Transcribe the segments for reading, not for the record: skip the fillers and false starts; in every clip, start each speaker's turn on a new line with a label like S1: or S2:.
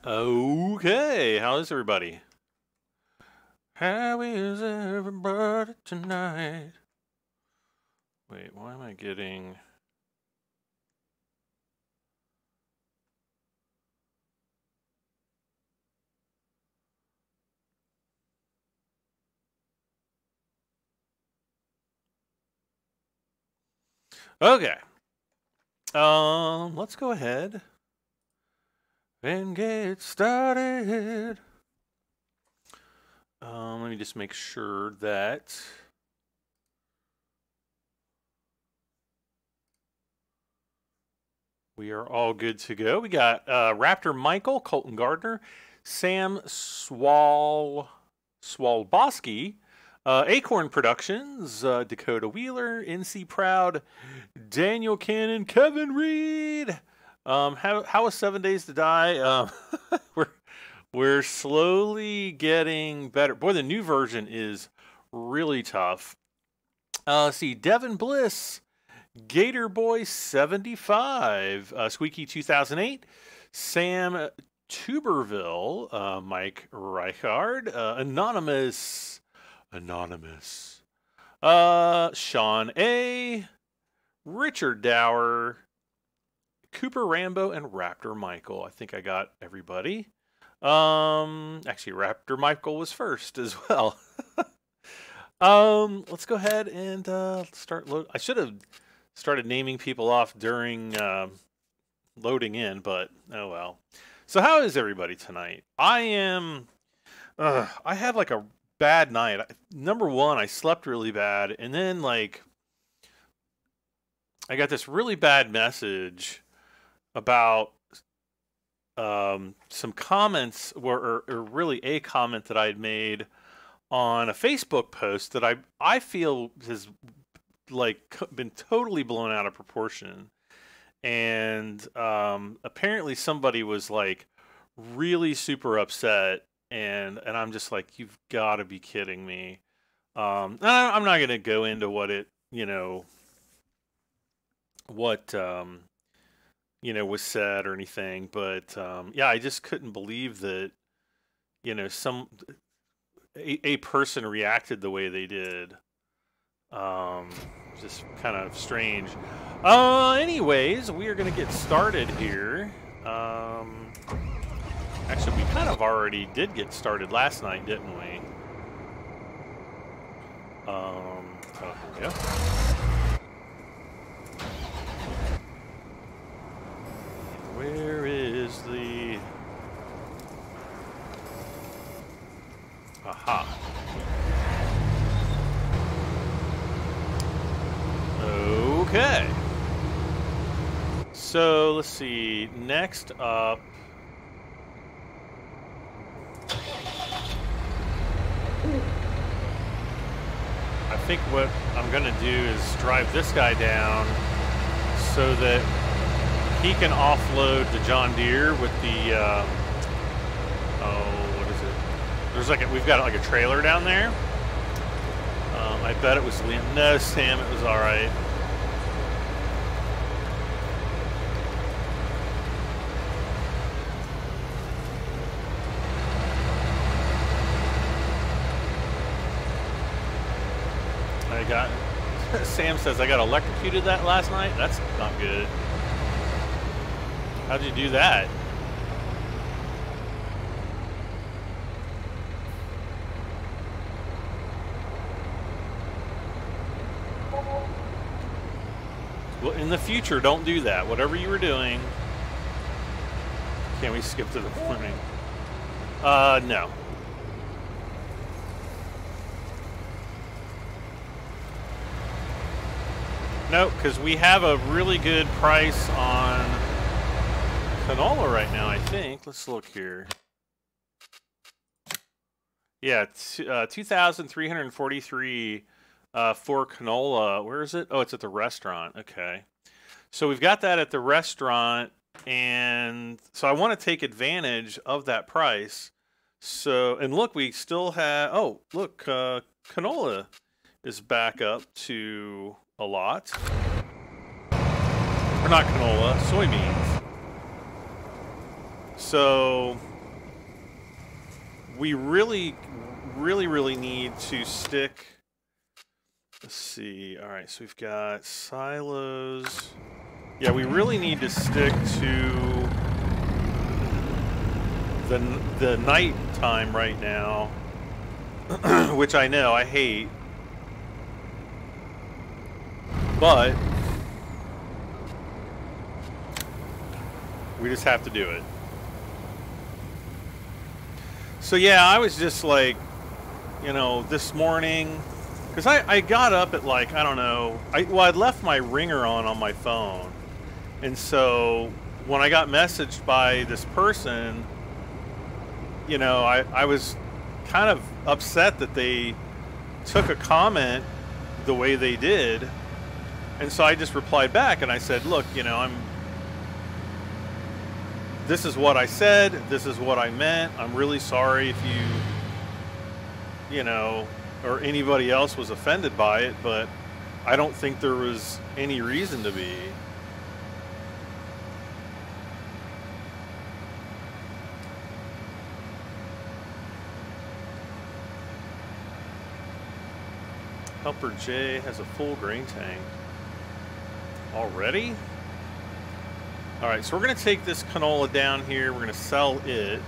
S1: Okay, how is everybody? How is everybody tonight? Wait, why am I getting... Okay. Let's go ahead and get started. Let me just make sure that we are all good to go. We got Raptor Michael, Colton Gardner, Sam Swalbosky, Acorn Productions, Dakota Wheeler, NC Proud, Daniel Cannon, Kevin Reed. How was 7 Days to Die? We're slowly getting better. Boy, the new version is really tough. Let's see, Devin Bliss, Gator Boy 75, Squeaky 2008, Sam Tuberville, Mike Reichard, Anonymous, Sean A, Richard Dower, Cooper Rambo, and Raptor Michael. I think I got everybody. Actually, Raptor Michael was first as well. Let's go ahead and start load. I should have started naming people off during loading in, but oh well. So how is everybody tonight? I am. I had like a bad night. Number one, I slept really bad, and then like I got this really bad message about some comments, or really a comment that I had made on a Facebook post that I feel has like been totally blown out of proportion, and apparently somebody was like really super upset, and I'm just like, you've got to be kidding me. I'm not gonna go into what it was said or anything, but yeah, I just couldn't believe that a person reacted the way they did. Just kind of strange. Anyways, we are gonna get started here. Actually, we kind of already did get started last night, didn't we? Oh, here we go. Where is the... Aha. Okay. So, let's see. Next up... I think what I'm going to do is drive this guy down so that he can offload the John Deere with the, what is it? There's like we've got like a trailer down there. I bet it was Liam. No, Sam, it was all right. Sam says I got electrocuted that last night. That's not good. How'd you do that? Well, in the future, don't do that. Whatever you were doing. Can we skip to the morning? No. Nope, because we have a really good price on canola right now, I think. Let's look here. Yeah, 2,343 for canola. Where is it? Oh, it's at the restaurant. Okay. So we've got that at the restaurant, and so I want to take advantage of that price. So, and look, we still have, oh, look, canola is back up to a lot. Or not canola, soybeans. So we really need to stick. Let's see. All right, so we've got silos. Yeah, we really need to stick to the night time right now, which I know I hate, but we just have to do it. So yeah, I was just like, you know, this morning, because I got up at like, I don't know, I'd left my ringer on my phone, and so when I got messaged by this person, you know, I was kind of upset that they took a comment the way they did, and so I just replied back and I said, look, you know, this is what I said, this is what I meant, I'm really sorry if you know, or anybody else was offended by it, but I don't think there was any reason to be. Helper J has a full grain tank. Already? Alright, so we're going to take this canola down here, we're going to sell it.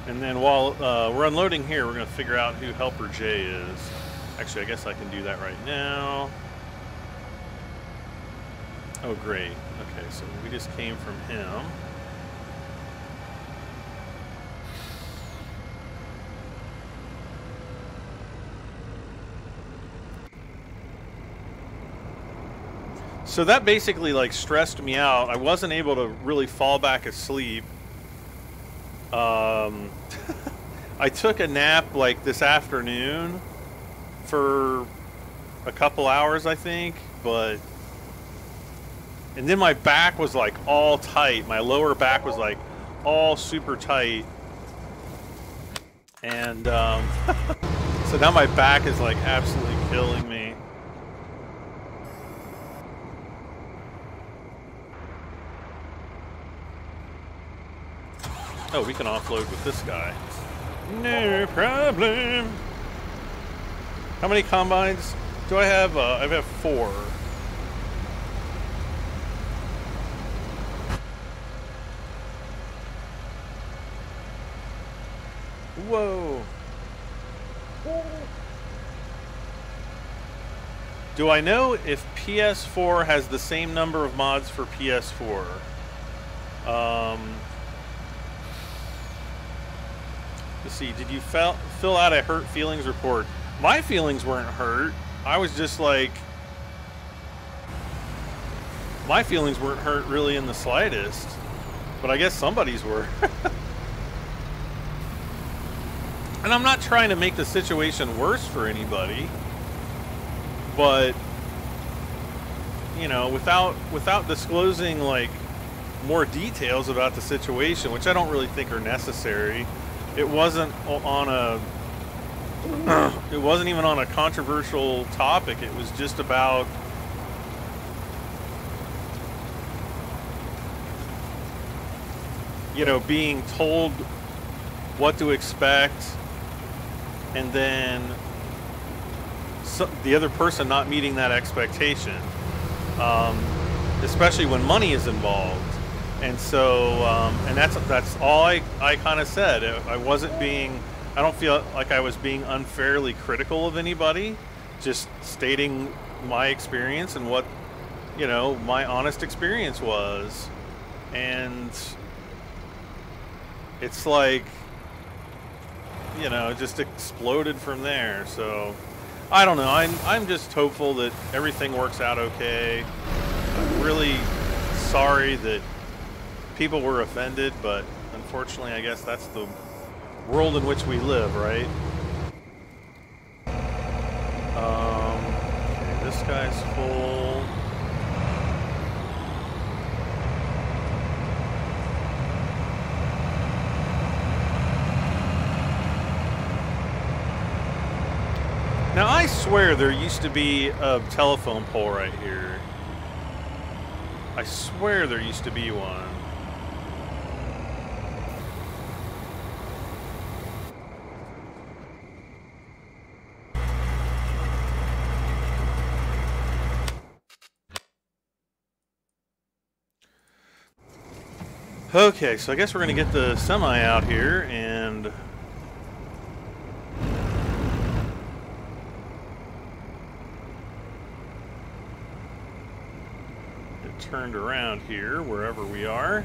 S1: And then while we're unloading here, we're going to figure out who Helper J is. Actually, I guess I can do that right now. Oh, great. Okay, so we just came from him. So that basically like stressed me out. I wasn't able to really fall back asleep. I took a nap like this afternoon for a couple hours, I think, and then my back was like all tight. My lower back was like all super tight, and so now my back is like absolutely killing me. Oh, we can offload with this guy. No problem. How many combines do I have? I have 4. Whoa. Do I know if PS4 has the same number of mods for PS4? Let's see, did you fill out a hurt feelings report? My feelings weren't hurt. I was just like, my feelings weren't hurt really in the slightest, but I guess somebody's were. And I'm not trying to make the situation worse for anybody, but you know, without disclosing like more details about the situation, which I don't really think are necessary. It wasn't on a it wasn't even on a controversial topic. It was just about you know, being told what to expect, and then the other person not meeting that expectation, especially when money is involved. And so, and that's all I kind of said. I don't feel like I was being unfairly critical of anybody, just stating my experience and what, you know, my honest experience was. And it's like, you know, it just exploded from there. So I don't know. I'm just hopeful that everything works out okay. I'm really sorry that people were offended, but unfortunately, I guess that's the world in which we live, right? Okay, this guy's full. Now, I swear there used to be a telephone pole right here. I swear there used to be one. Okay, so I guess we're going to get the semi out here and get turned around here, wherever we are.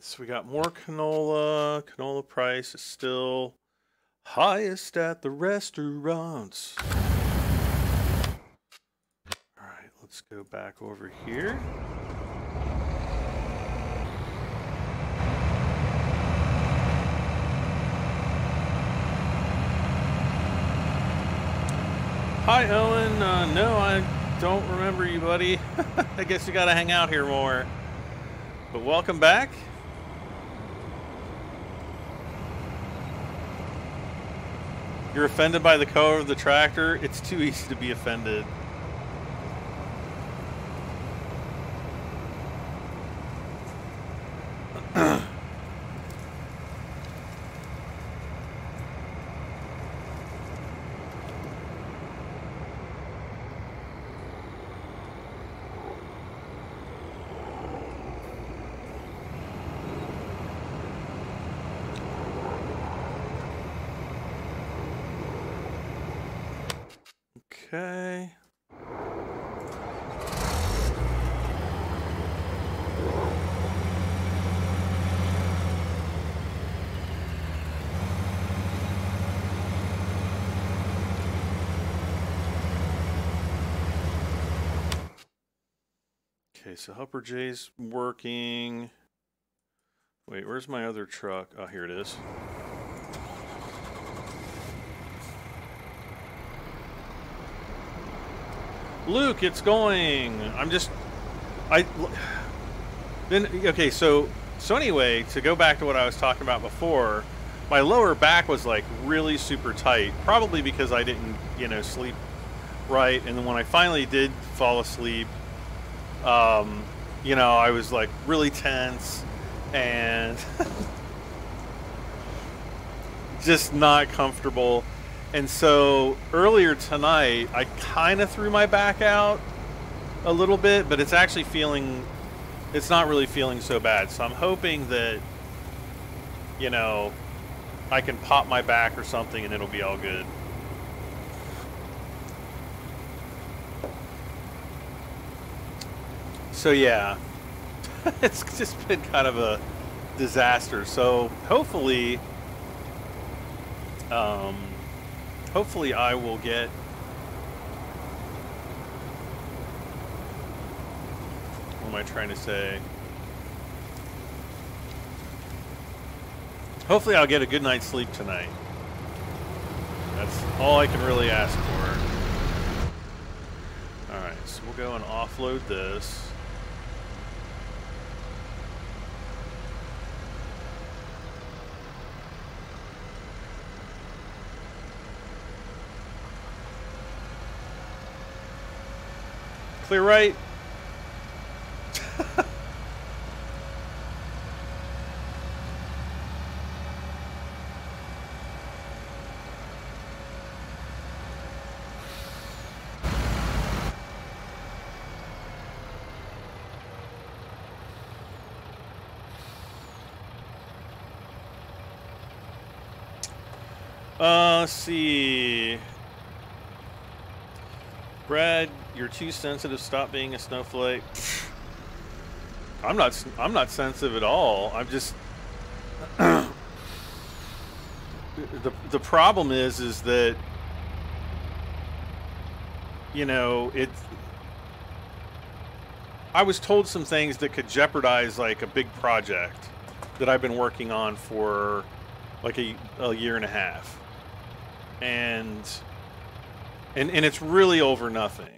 S1: So we got more canola. Canola price is still highest at the restaurants. All right, let's go back over here. Hi, Owen. No, I don't remember you, buddy. I guess you got to hang out here more. But welcome back. You're offended by the color of the tractor? It's too easy to be offended. Okay. Okay, so Helper J's working. Wait, where's my other truck? Oh, here it is. Luke, it's going. Okay, so anyway, to go back to what I was talking about before, my lower back was like really super tight, probably because I didn't, sleep right. And then when I finally did fall asleep, I was like really tense and just not comfortable. And so earlier tonight, I kind of threw my back out a little bit, but it's actually it's not really feeling so bad. So I'm hoping that, I can pop my back or something and it'll be all good. So yeah, it's just been kind of a disaster. So hopefully I will get what am I trying to say? Hopefully I'll get a good night's sleep tonight. That's all I can really ask for. Alright, so we'll go and offload this. Clear right. Let's see. Brad, you're too sensitive. Stop being a snowflake. I'm not sensitive at all. I'm just the problem is that I was told some things that could jeopardize like a big project that I've been working on for like a year and a half, and it's really over nothing.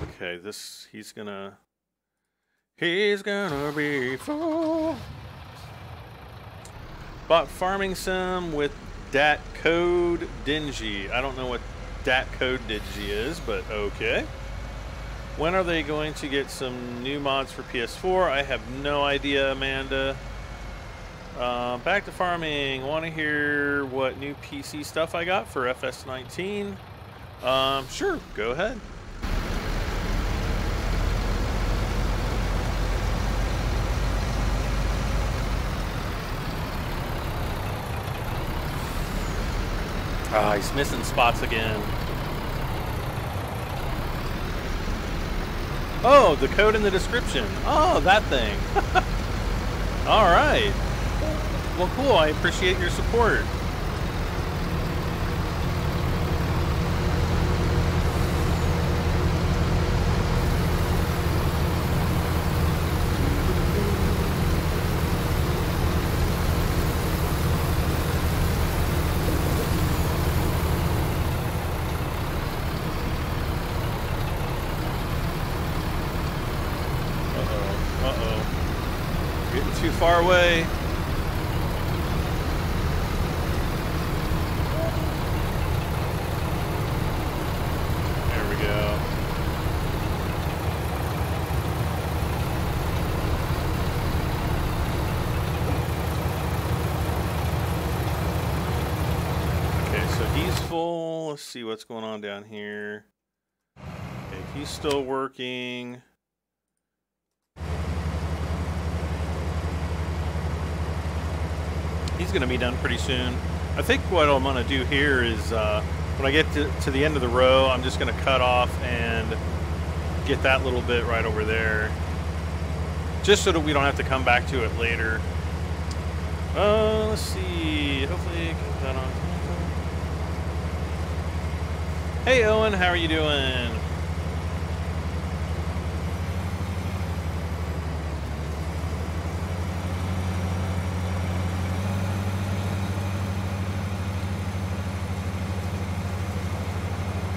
S1: Okay, this he's gonna be full. Bought farming sim with dat code dingy. I don't know what dat code dingy is, but okay. When are they going to get some new mods for PS4? I have no idea, Amanda. Back to farming. Want to hear what new PC stuff I got for FS19? Sure, go ahead. Ah, he's missing spots again. Oh, the code in the description. Oh, that thing. All right. Well, cool. I appreciate your support. Too far away. There we go. Okay, so he's full. Let's see what's going on down here. Okay, he's still working. He's going to be done pretty soon. I think what I'm going to do here is when I get to the end of the row, I'm just going to cut off and get that little bit right over there, just so that we don't have to come back to it later. Let's see. Hopefully, get that on. Hey, Owen, how are you doing?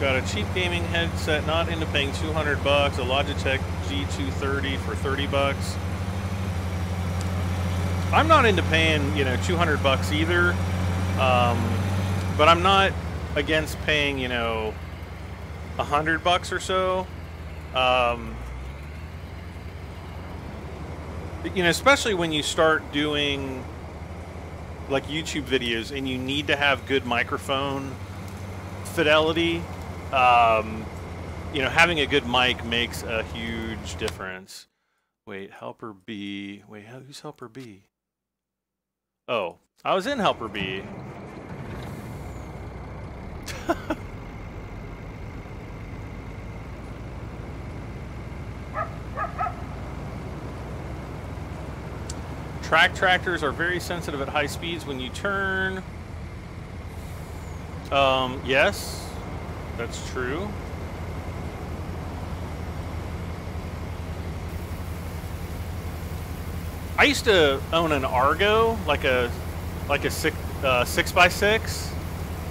S1: Got a cheap gaming headset, not into paying $200, a Logitech G230 for $30. I'm not into paying, you know, $200 either, but I'm not against paying, you know, $100 or so. You know, especially when you start doing like YouTube videos and you need to have good microphone fidelity. You know, having a good mic makes a huge difference. Wait, helper B. Wait, who's helper B? Oh, I was in helper B. Track tractors are very sensitive at high speeds when you turn. Yes. That's true. I used to own an Argo, like a 6x6.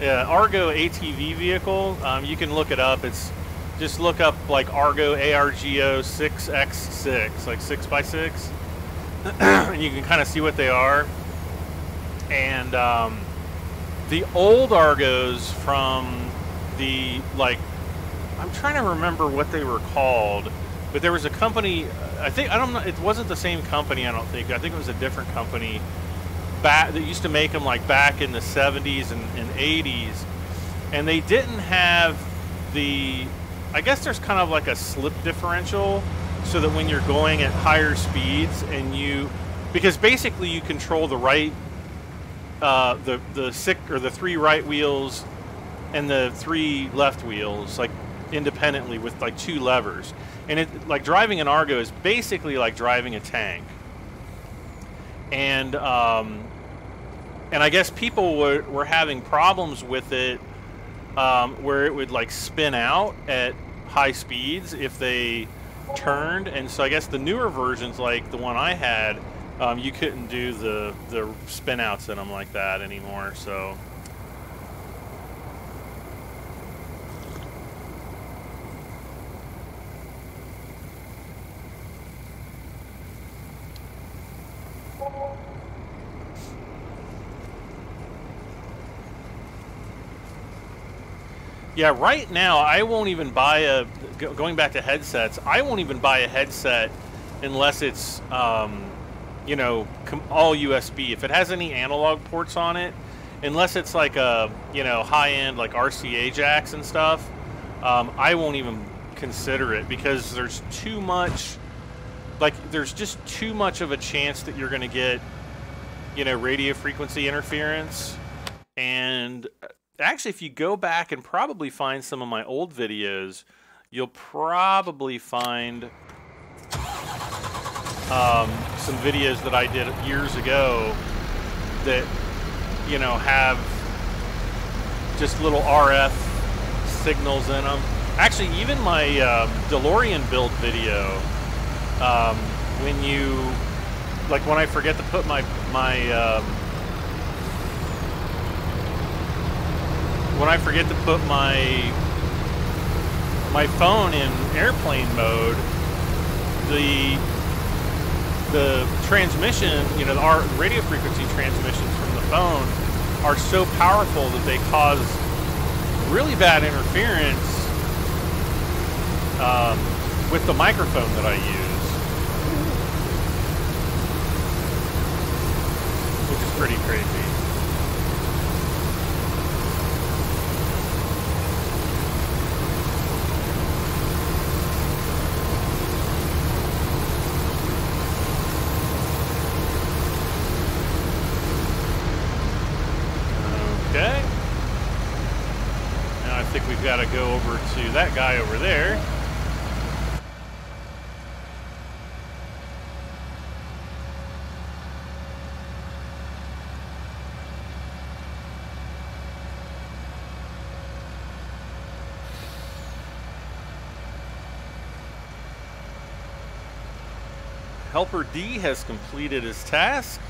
S1: Yeah, Argo ATV vehicle. You can look it up. It's just look up like Argo ARGO 6x6, like 6x6, and you can kind of see what they are. And the old Argos from the, like, I'm trying to remember what they were called, but there was a company, I don't know, it wasn't the same company, I don't think. I think it was a different company back that used to make them like back in the 70s and 80s, and they didn't have the, I guess there's kind of like a slip differential, so that when you're going at higher speeds and because basically you control the right, the 3 right wheels and the 3 left wheels, like independently with like 2 levers, and it, like driving an Argo is basically like driving a tank. And I guess people were having problems with it where it would like spin out at high speeds if they turned, and so I guess the newer versions, like the one I had, you couldn't do the spin outs in them like that anymore. So. Yeah, right now I won't even buy a. Going back to headsets, I won't even buy a headset unless it's, you know, all USB. If it has any analog ports on it, unless it's like a, you know, high-end like RCA jacks and stuff, I won't even consider it because there's too much. Like, there's just too much of a chance that you're going to get, you know, radio frequency interference. And actually, if you go back and probably find some of my old videos, you'll probably find some videos that I did years ago that, you know, have just little RF signals in them. Actually, even my DeLorean build video, when you, like when I forget to put my phone in airplane mode, the transmission, you know, our radio frequency transmissions from the phone are so powerful that they cause really bad interference with the microphone that I use, which is pretty crazy. Okay. Now I think we've got to go over to that guy over there. Helper D has completed his task.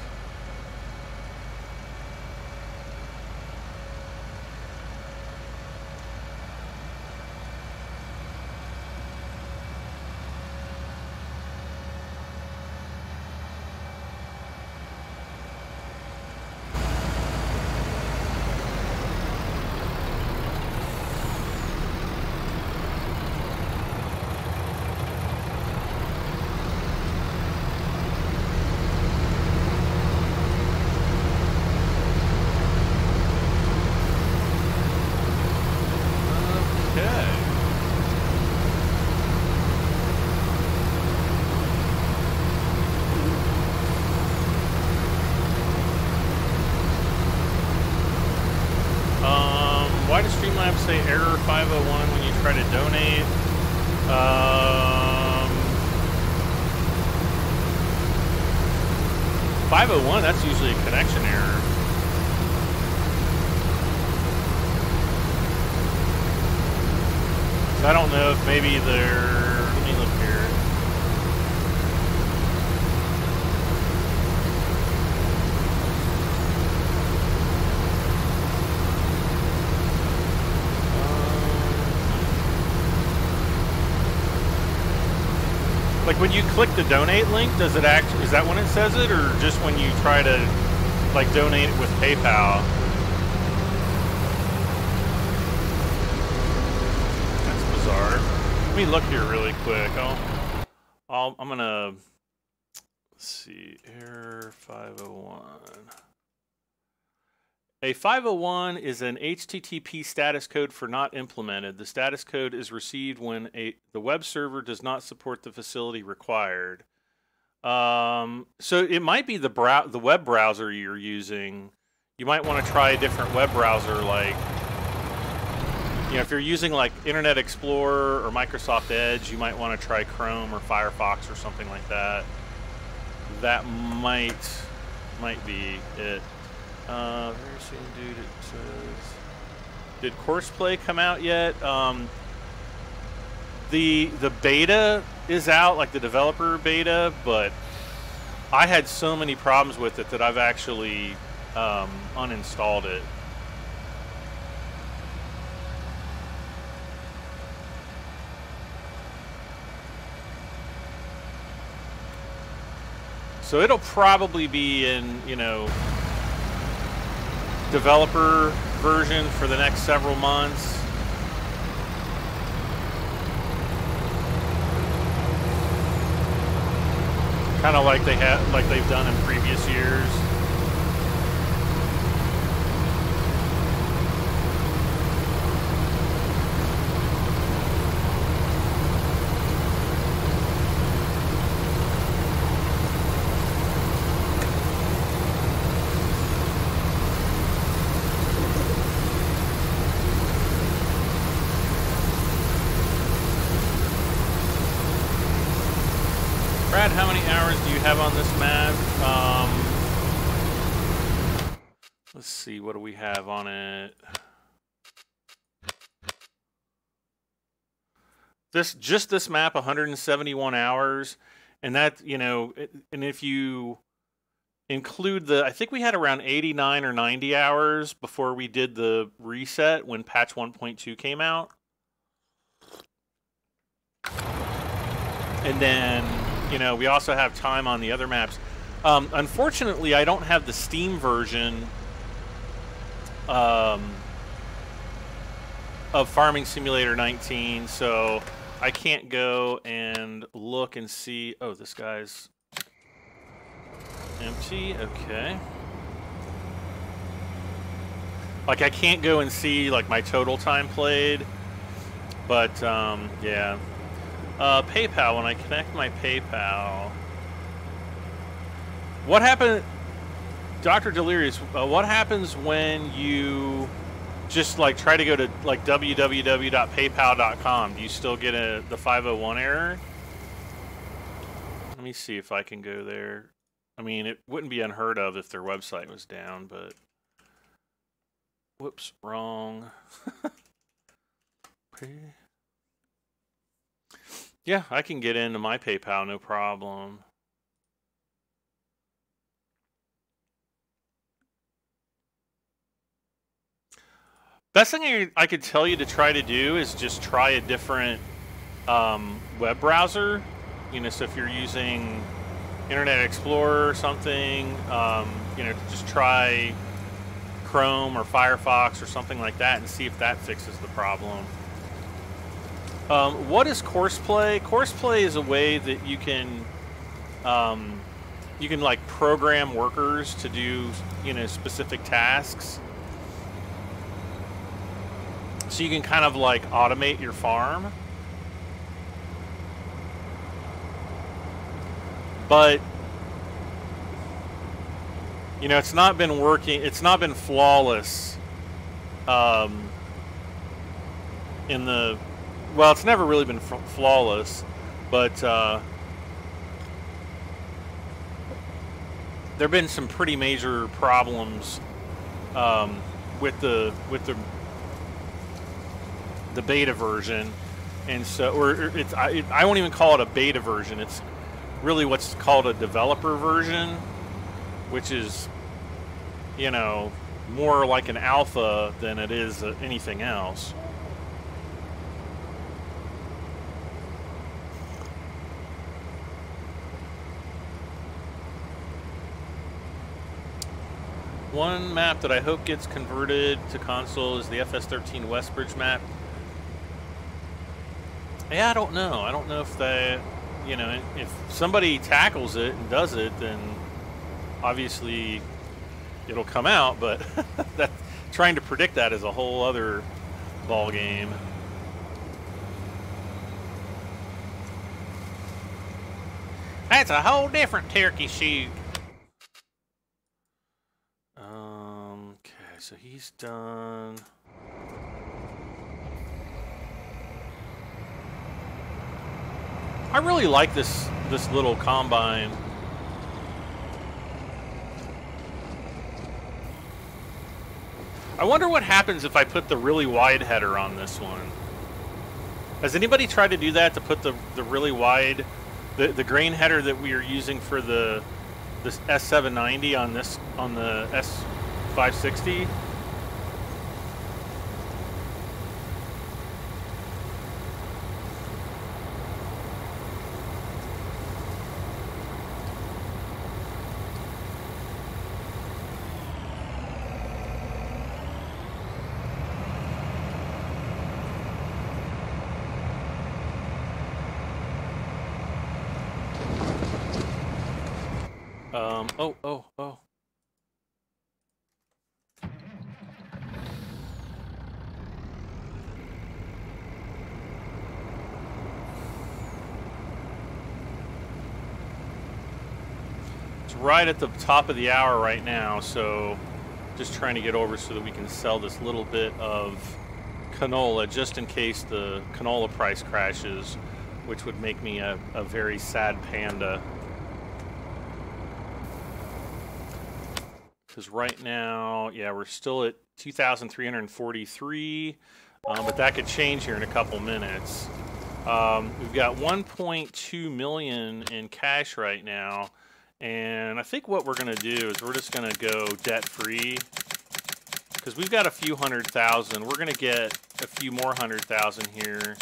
S1: Why does Streamlabs say error 501 when you try to donate? 501, that's usually a connection error. So I don't know if maybe they're, let me look here. Like when you click the donate link, does it act? Is that when it says it, or just when you try to like donate it with PayPal? That's bizarre. Let me look here really quick. I'm gonna, let's see, error 501. A 501 is an HTTP status code for not implemented. The status code is received when the web server does not support the facility required. So it might be the web browser you're using. You might want to try a different web browser, like, you know, if you're using like Internet Explorer or Microsoft Edge, you might want to try Chrome or Firefox or something like that. That might be it. Very soon, dude, it says. Did Courseplay come out yet? The beta is out, like the developer beta, but I had so many problems with it that I've actually uninstalled it. So it'll probably be in, you know, developer version for the next several months. Kind of like they've done in previous years. Brad, how many hours do you have on this map? Let's see, what do we have on it? Just this map, 171 hours, and that, you know, and if you include I think we had around 89 or 90 hours before we did the reset when patch 1.2 came out. And then, you know, we also have time on the other maps. Unfortunately, I don't have the Steam version of Farming Simulator 19, so I can't go and look and see. Oh, this guy's empty. Okay. Like, I can't go and see, like, my total time played. But, yeah. PayPal, when I connect my PayPal, what happened, Dr. Delirious, what happens when you just like try to go to like www.paypal.com? Do you still get the 501 error? Let me see if I can go there. I mean, it wouldn't be unheard of if their website was down, but whoops, wrong. Yeah, I can get into my PayPal, no problem. Best thing I could tell you to try to do is just try a different web browser. You know, so if you're using Internet Explorer or something, you know, just try Chrome or Firefox or something like that and see if that fixes the problem. What is Courseplay? Courseplay is a way that you can like program workers to do, you know, specific tasks. So you can kind of like automate your farm. But you know, it's not been working. It's not been flawless. Well, it's never really been flawless, but there have been some pretty major problems with the beta version, and so I won't even call it a beta version. It's really what's called a developer version, which is, you know, more like an alpha than it is anything else. One map that I hope gets converted to console is the FS13 Westbridge map. Yeah, I don't know. I don't know if you know, if somebody tackles it and does it, then obviously it'll come out, but trying to predict that is a whole other ball game. That's a whole different turkey shoot. Okay, so he's done. I really like this little combine. I wonder what happens if I put the really wide header on this one. Has anybody tried to do that, to put the really wide, the grain header that we are using for this S790 on the S560? Oh. It's right at the top of the hour right now, so just trying to get over so that we can sell this little bit of canola, just in case the canola price crashes, which would make me a very sad panda. Because right now, yeah, we're still at 2,343, but that could change here in a couple minutes. We've got 1.2 million in cash right now, and I think what we're going to do is we're just going to go debt-free, because we've got a few 100,000. We're going to get a few more 100,000 here.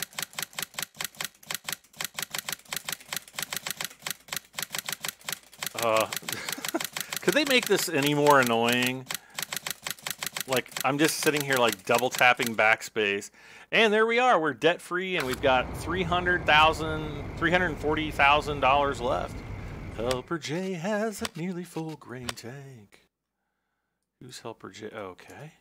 S1: Could they make this any more annoying? Like, I'm just sitting here like double tapping backspace, and there we are. We're debt free, and we've got $340,000 left. Helper J has a nearly full grain tank. Who's Helper J? Okay.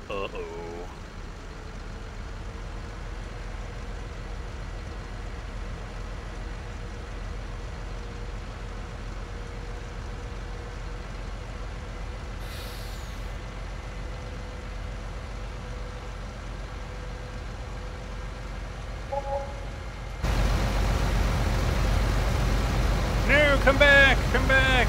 S1: Uh-oh. No, come back, come back.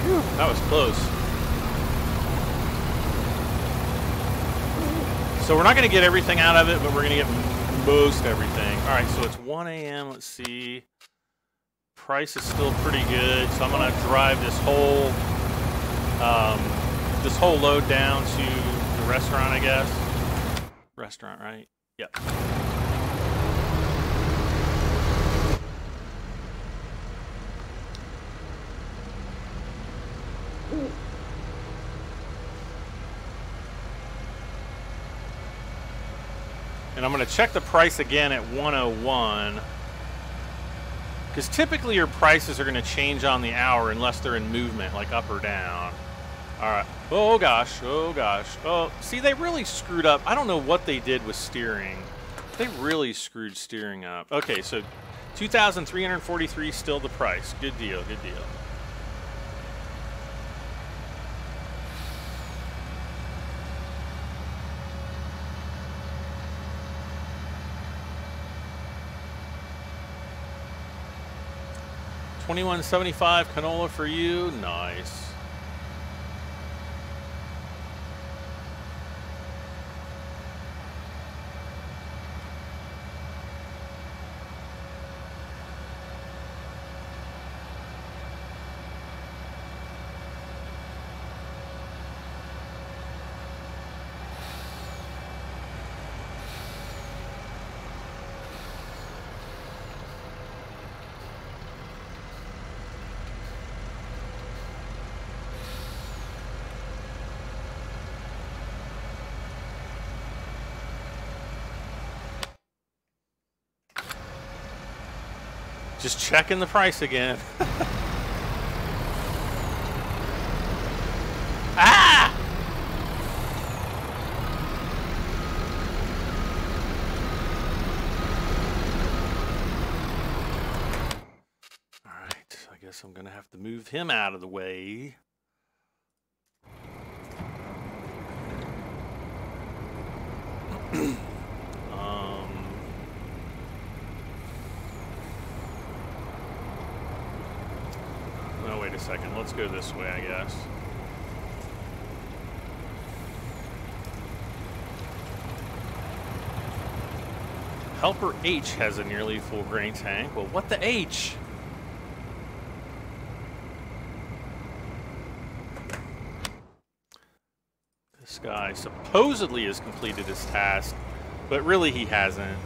S1: Whew, that was close. So we're not going to get everything out of it, but we're going to get most everything. All right, so it's 1 a.m. Let's see. Price is still pretty good, so I'm going to drive this whole load down to the restaurant, I guess. Restaurant, right? Yep. And I'm going to check the price again at 101. Because typically your prices are going to change on the hour unless they're in movement, like up or down. All right. Oh, gosh. Oh, gosh. Oh, see, they really screwed up. I don't know what they did with steering. They really screwed steering up. Okay, so 2,343 still the price. Good deal, good deal. $21.75 canola for you. Nice. Just checking the price again. Ah! All right, I guess I'm gonna have to move him out of the way. let's go this way, I guess. Helper H has a nearly full grain tank. Well, what the H? This guy supposedly has completed his task, but really he hasn't.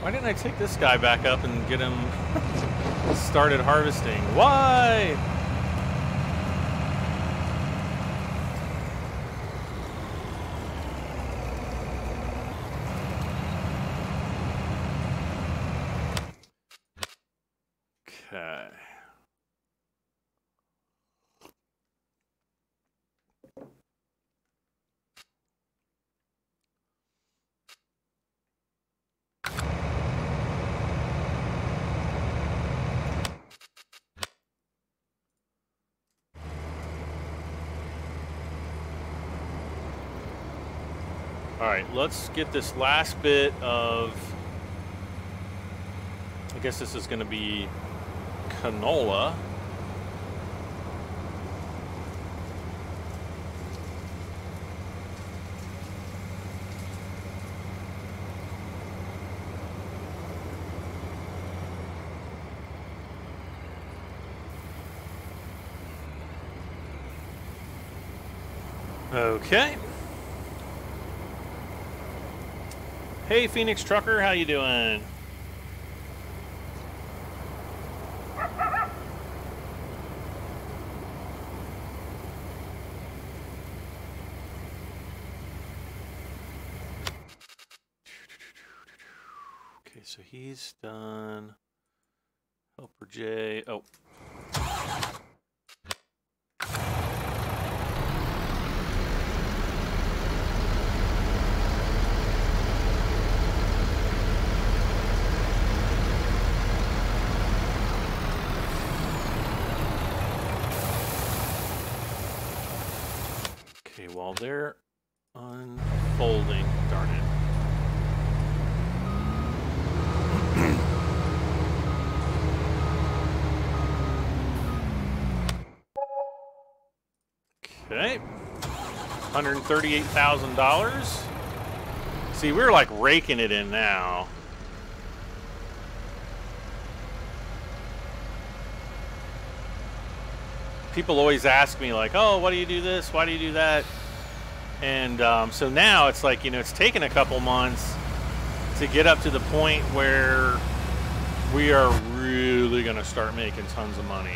S1: Why didn't I take this guy back up and get him started harvesting? Why? Okay. All right, let's get this last bit of, I guess this is going to be canola. Okay. Hey, Phoenix Trucker, how you doing? Okay, so he's done. Helper J. Oh. While they're unfolding, darn it. Okay. $138,000. See, we're like raking it in now. People always ask me like, oh, why do you do this? Why do you do that? And so now it's like, you know, it's taken a couple months to get up to the point where we are really going to start making tons of money.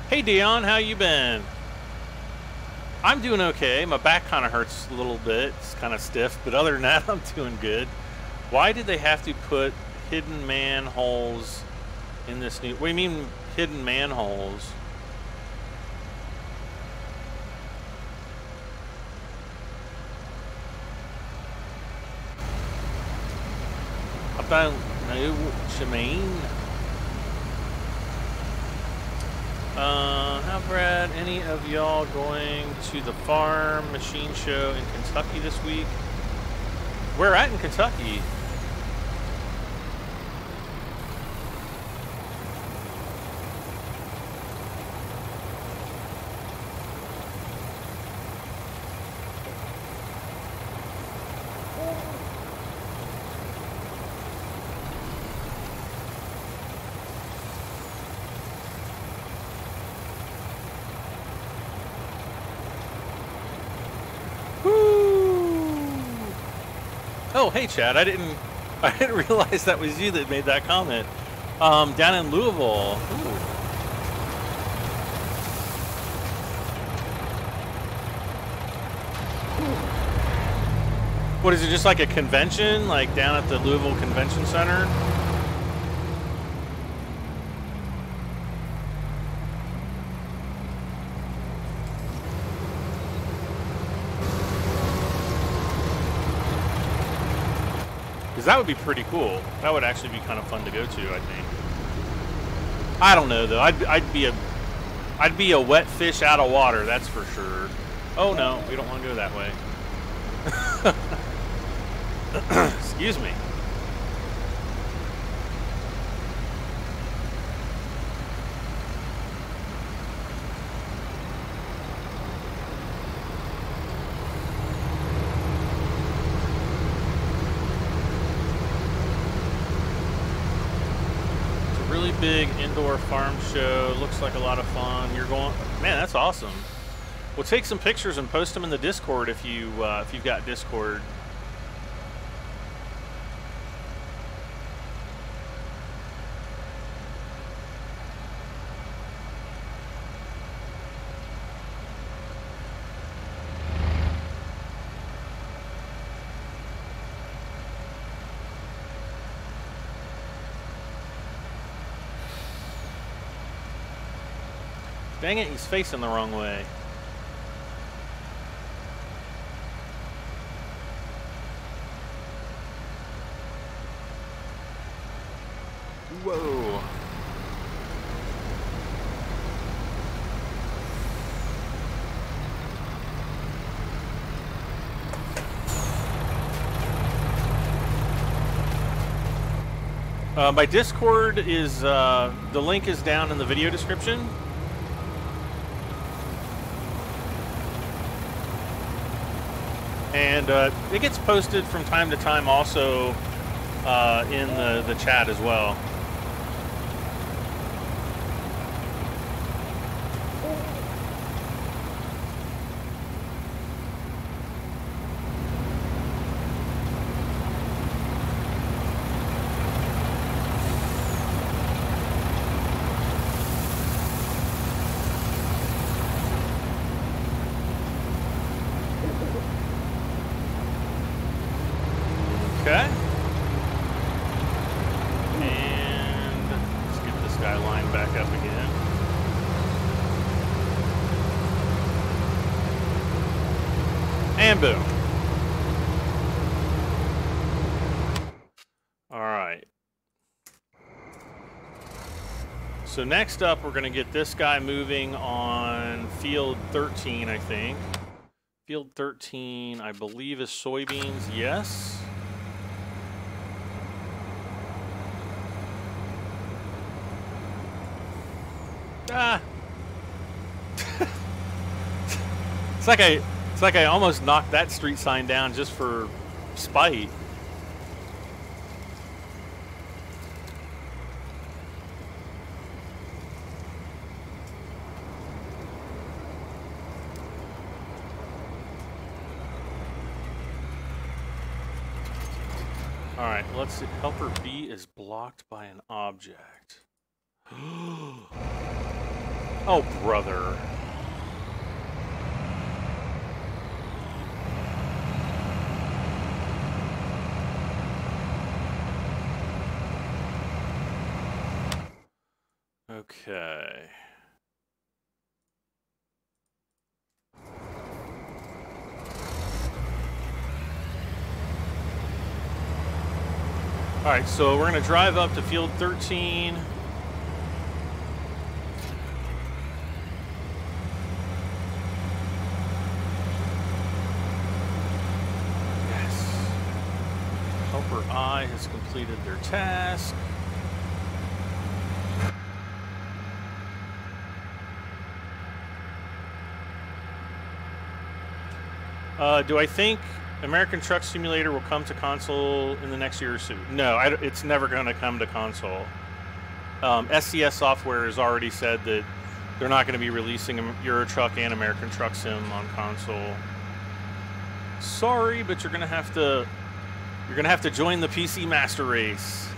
S1: Hey Dion, how you been? I'm doing okay. My back kind of hurts a little bit. It's kind of stiff, but other than that, I'm doing good. Why did they have to put hidden manholes in this new... What do you mean hidden manholes? I don't know what you mean. How, Brad, any of y'all going to the farm machine show in Kentucky this week? Where at in Kentucky? Oh, hey Chad, I didn't realize that was you that made that comment. Down in Louisville. Ooh. What is it, just like a convention, like down at the Louisville Convention Center? that would be pretty cool. That would actually be kind of fun to go to, I think. I don't know though. I'd be a wet fish out of water, that's for sure. Oh no, we don't want to go that way. Excuse me. Big indoor farm show. Looks like a lot of fun. You're going, man, that's awesome. We'll take some pictures and post them in the Discord if you've got Discord. Dang it, he's facing the wrong way. Whoa. My Discord is, the link is down in the video description. And it gets posted from time to time also in the chat as well. Okay. And let's get this guy lined back up again. And boom. All right. So next up, we're going to get this guy moving on field 13, I think. Field 13, I believe, is soybeans. Yes. Ah. It's like I almost knocked that street sign down just for spite. All right, let's see. Helper B is blocked by an object. Oh, brother. Okay. All right, so we're going to drive up to field 13. I has completed their task. Do I think American Truck Simulator will come to console in the next year or so? No, it's never going to come to console. SCS Software has already said that they're not going to be releasing Euro Truck and American Truck Sim on console. Sorry, but you're going to have to. You're going to have to join the PC Master Race.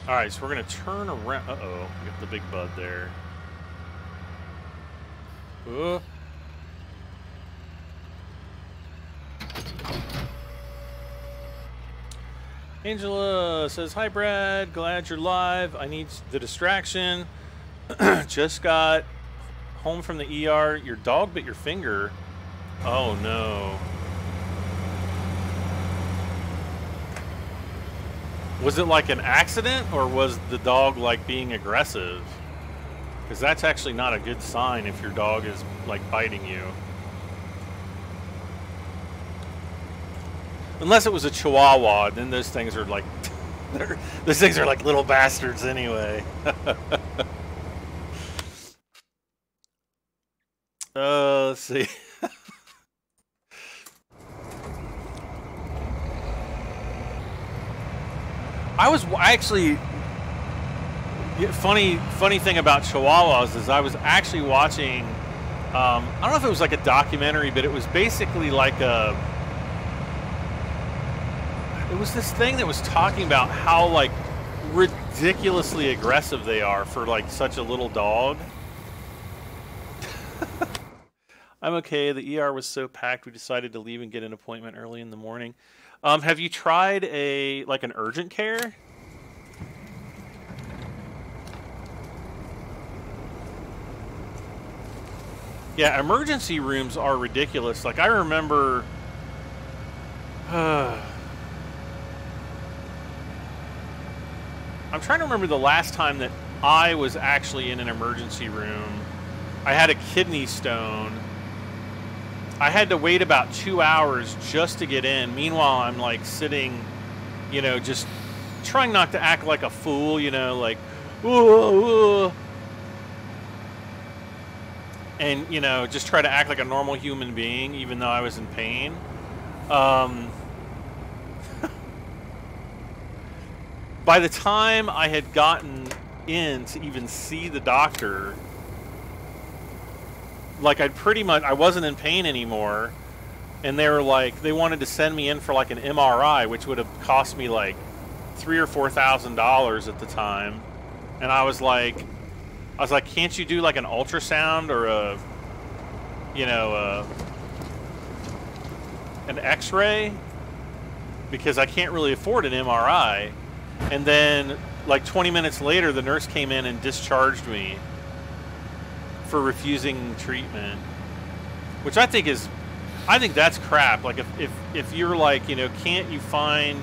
S1: All right, so we're gonna turn around. Uh-oh, we got the big bud there. Angela says, "Hi, Brad. Glad you're live. I need the distraction. Just got home from the ER. Your dog bit your finger. Oh, no. Was it like an accident, or was the dog, like, being aggressive? Because that's actually not a good sign if your dog is, like, biting you. Unless it was a Chihuahua, then those things are like, those things are like little bastards anyway. Let's see. I actually, funny thing about Chihuahuas is I was actually watching, I don't know if it was like a documentary, but it was basically like it was this thing that was talking about how, like, ridiculously aggressive they are for, like, such a little dog. I'm okay. The ER was so packed we decided to leave and get an appointment early in the morning. Have you tried like an urgent care? Yeah, emergency rooms are ridiculous. Like, I remember... I'm trying to remember the last time that I was actually in an emergency room. I had a kidney stone. I had to wait about 2 hours just to get in. Meanwhile, I'm like sitting, you know, just trying not to act like a fool, you know, like, ooh. And, you know, just try to act like a normal human being, even though I was in pain. By the time I had gotten in to even see the doctor, like, I wasn't in pain anymore, and they were like, they wanted to send me in for like an MRI, which would have cost me like $3,000 or $4,000 at the time, and I was like, can't you do like an ultrasound or a, you know, an X-ray? Because I can't really afford an MRI. And then, like 20 minutes later, the nurse came in and discharged me for refusing treatment, which I think that's crap. Like, if you're like, you know, can't you find,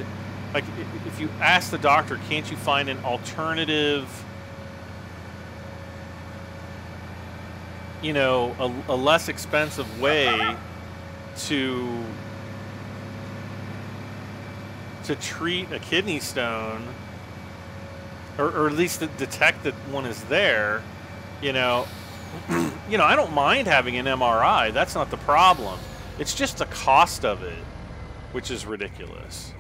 S1: like, if you ask the doctor, can't you find an alternative, you know, a less expensive way to treat a kidney stone, or at least to detect that one is there, you know. You know, I don't mind having an MRI. That's not the problem. It's just the cost of it, which is ridiculous.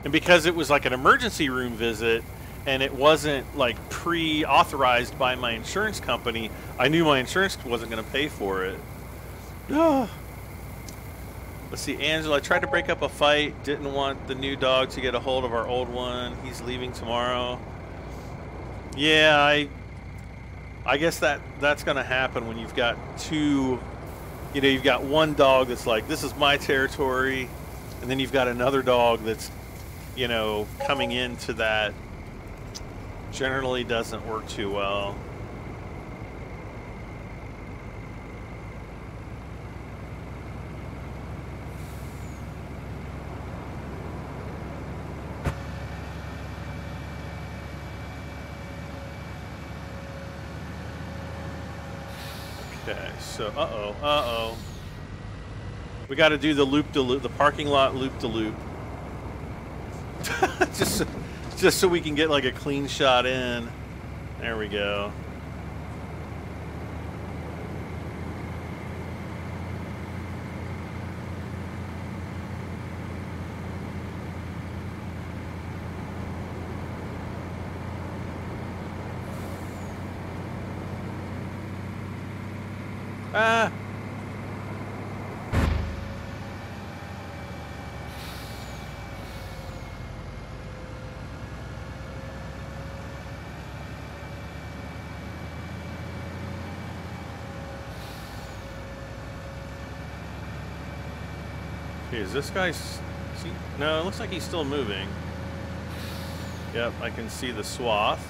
S1: And because it was like an emergency room visit, and it wasn't like pre-authorized by my insurance company, I knew my insurance wasn't going to pay for it. Let's see, Angela, I tried to break up a fight, didn't want the new dog to get a hold of our old one. He's leaving tomorrow. Yeah, I guess that's going to happen when you've got two, you know, you've got one dog that's like, this is my territory, and then you've got another dog that's, you know, coming into that. Generally doesn't work too well. Okay, so uh-oh. We got to do the loop-de-loop, the parking lot loop-de-loop. Just so we can get like a clean shot in. There we go. Okay, is this guy... No, it looks like he's still moving. Yep, I can see the swath.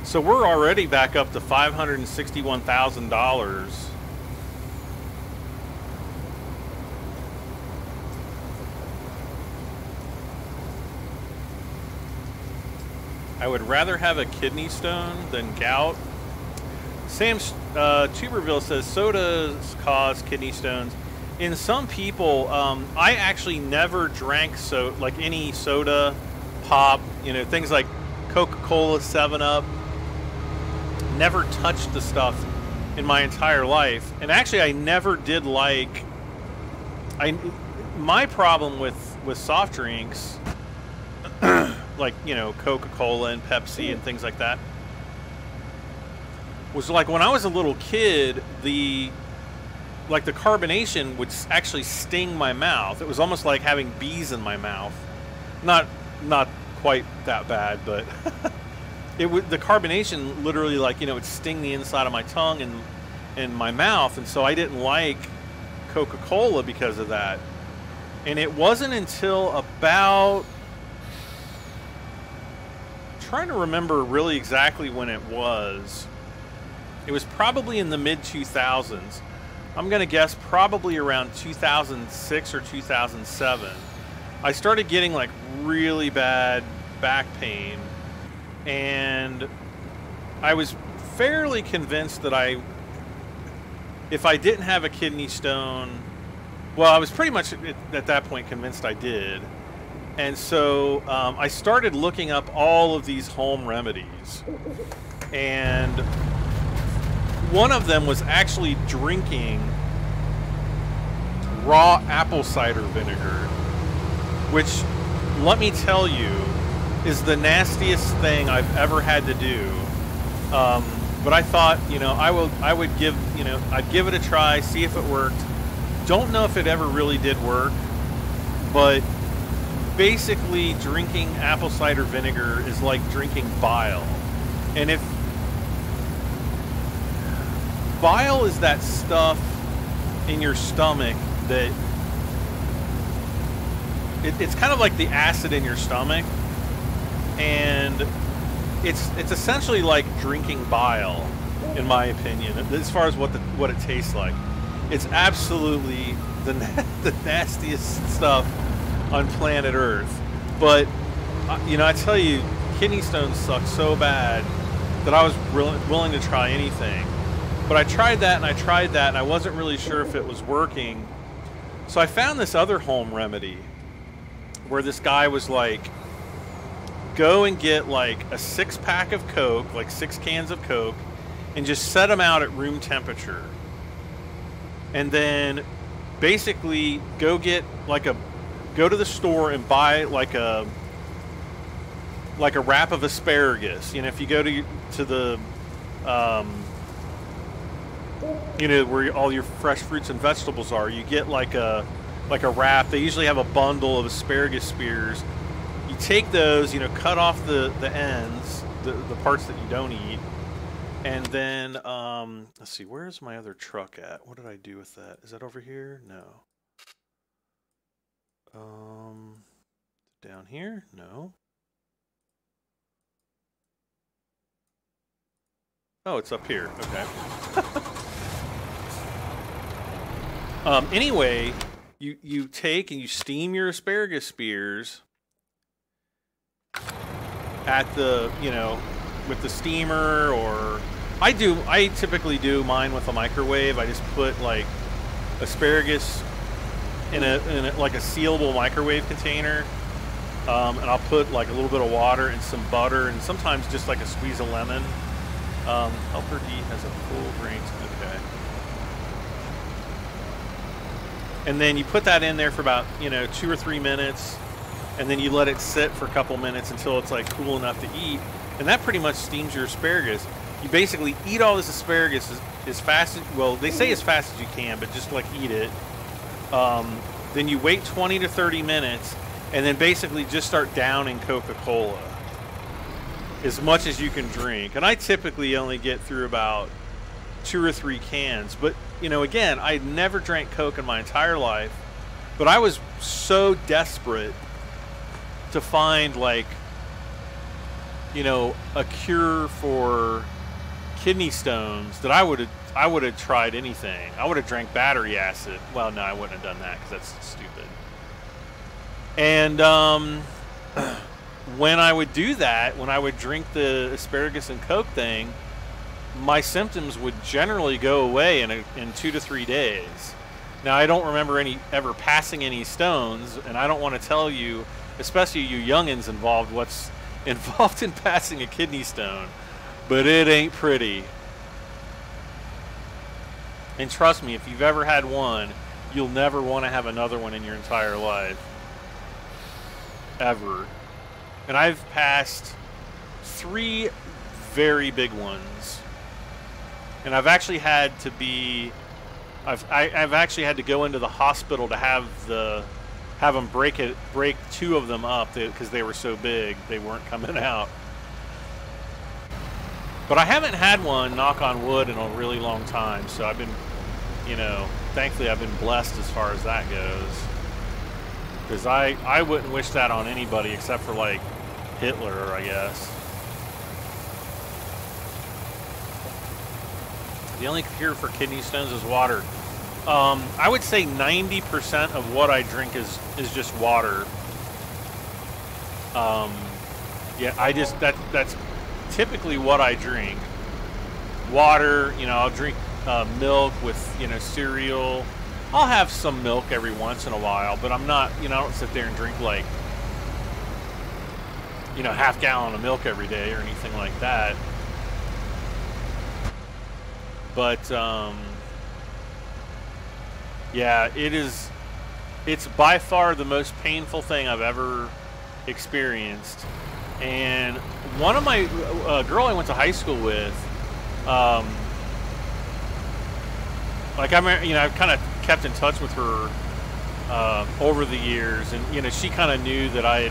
S1: So we're already back up to $561,000. I would rather have a kidney stone than gout. Sam Tuberville says sodas cause kidney stones. In some people, I actually never drank like any soda, pop, you know, things like Coca-Cola, 7-Up. Never touched the stuff in my entire life, and actually I never did like. My problem with soft drinks, like, you know, Coca-Cola and Pepsi and things like that, was like when I was a little kid, the carbonation would actually sting my mouth. It was almost like having bees in my mouth. Not quite that bad, but the carbonation literally, like, you know, would sting the inside of my tongue and my mouth, and so I didn't like Coca-Cola because of that. And it wasn't until about, I'm trying to remember really exactly when it was. It was probably in the mid-2000s. I'm going to guess probably around 2006 or 2007. I started getting like really bad back pain, and I was fairly convinced that if I didn't have a kidney stone, well, I was pretty much at that point convinced I did. And so I started looking up all of these home remedies, and one of them was actually drinking raw apple cider vinegar, which, let me tell you, is the nastiest thing I've ever had to do. But I thought, you know, I'd give it a try, see if it worked. Don't know if it ever really did work, but basically drinking apple cider vinegar is like drinking bile. And if bile is that stuff in your stomach that it's kind of like the acid in your stomach, and it's essentially like drinking bile, in my opinion, as far as what it tastes like. It's absolutely the nastiest stuff on planet Earth. But you know, I tell you, kidney stones suck so bad that I was willing to try anything. But I tried that and I tried that, and I wasn't really sure if it was working. So I found this other home remedy where this guy was like, go and get like a 6-pack of Coke, like 6 cans of Coke, and just set them out at room temperature. And then basically go to the store and buy like a wrap of asparagus. You know, if you go to the you know, where all your fresh fruits and vegetables are, you get like a wrap. They usually have a bundle of asparagus spears. You take those, you know, cut off the ends, the parts that you don't eat, and then let's see, where's my other truck at? What did I do with that? Is that over here? No. Down here? No. Oh, it's up here. Okay. Anyway, you take and you steam your asparagus spears at the, you know, with the steamer, or I typically do mine with a microwave. I just put like asparagus in a like a sealable microwave container, and I'll put like a little bit of water and some butter, and sometimes just like a squeeze of lemon. Helper D has a full range. Okay. And then you put that in there for about, you know, 2 or 3 minutes, and then you let it sit for a couple minutes until it's like cool enough to eat, and that pretty much steams your asparagus. You basically eat all this asparagus as fast as, well, they say as fast as you can, but just like eat it, Then you wait 20 to 30 minutes, and then basically just start downing Coca-Cola as much as you can drink. And I typically only get through about 2 or 3 cans. But, you know, again, I never drank Coke in my entire life, but I was so desperate to find, like, you know, a cure for kidney stones that I would have tried anything. I would have drank battery acid. Well, no, I wouldn't have done that because that's stupid. And when I would do that, when I would drink the asparagus and Coke thing, my symptoms would generally go away in 2 to 3 days. Now, I don't remember ever passing any stones, and I don't want to tell you, especially you youngins involved, what's involved in passing a kidney stone, but it ain't pretty. And trust me, if you've ever had one, you'll never want to have another one in your entire life. Ever. And I've passed 3 very big ones. And I've actually had to be... I've actually had to go into the hospital to have them break 2 of them up because they were so big they weren't coming out. But I haven't had one, knock on wood, in a really long time. So I've been, you know, thankfully I've been blessed as far as that goes. Because I wouldn't wish that on anybody except for, like, Hitler, I guess. The only cure for kidney stones is water. I would say 90% of what I drink is just water. Yeah, that's typically what I drink. Water, you know, I'll drink milk with, you know, cereal. I'll have some milk every once in a while, but I'm not, you know, I don't sit there and drink, like, you know, half gallon of milk every day or anything like that. But, yeah, it's by far the most painful thing I've ever experienced. And one of my, girl I went to high school with, like, I've kind of kept in touch with her over the years, and, you know, she kind of knew that I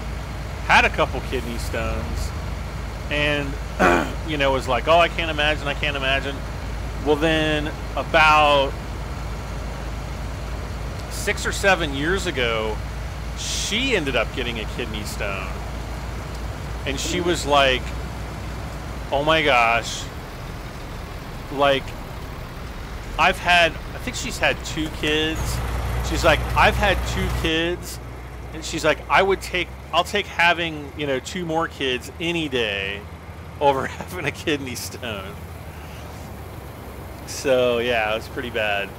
S1: had a couple kidney stones, and, you know, was like, oh, I can't imagine. Well, then about 6 or 7 years ago, she ended up getting a kidney stone. And she was like, oh my gosh, like, I think she's had 2 kids. She's like, I've had 2 kids. And she's like, I'll take having, you know, 2 more kids any day over having a kidney stone. So, yeah, it was pretty bad.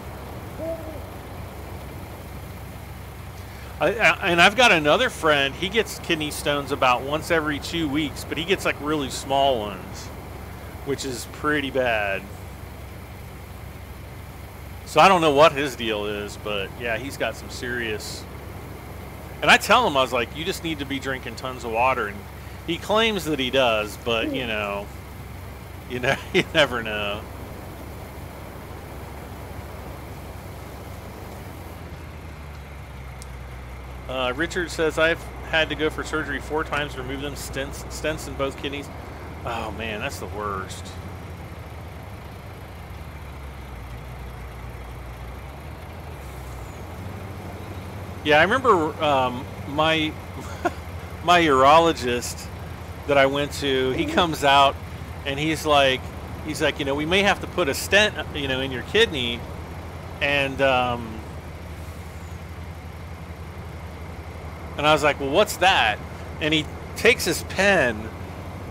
S1: And I've got another friend, he gets kidney stones about once every 2 weeks, but he gets, like, really small ones, which is pretty bad. So I don't know what his deal is, but, yeah, he's got some serious... And I tell him, I was like, you just need to be drinking tons of water. And he claims that he does, but, you know, you never know. Richard says, I've had to go for surgery 4 times to remove them, stents in both kidneys. Oh, man, that's the worst. Yeah, I remember my urologist that I went to, he comes out and he's like, you know, we may have to put a stent, you know, in your kidney. And I was like, well, what's that? And he takes his pen,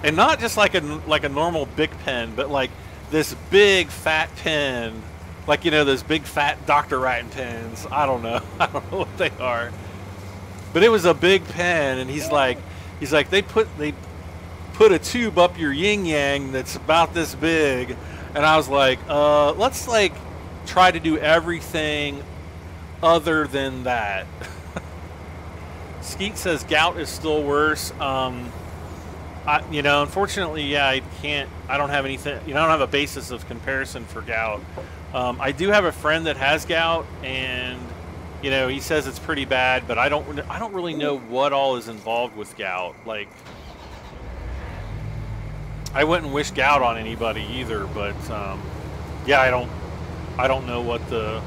S1: and not just like a normal big pen, but like this big fat pen, like, you know, those big fat Dr. Writing pens. I don't know what they are, but it was a big pen, and he's like they put a tube up your yin yang that's about this big, and I was like, let's like try to do everything other than that. Skeet says gout is still worse. You know, unfortunately, yeah, I don't have anything, you know, I don't have a basis of comparison for gout. I do have a friend that has gout, and You know, he says it's pretty bad, but I don't really know what all is involved with gout. Like, I wouldn't wish gout on anybody either, but yeah, I don't know what the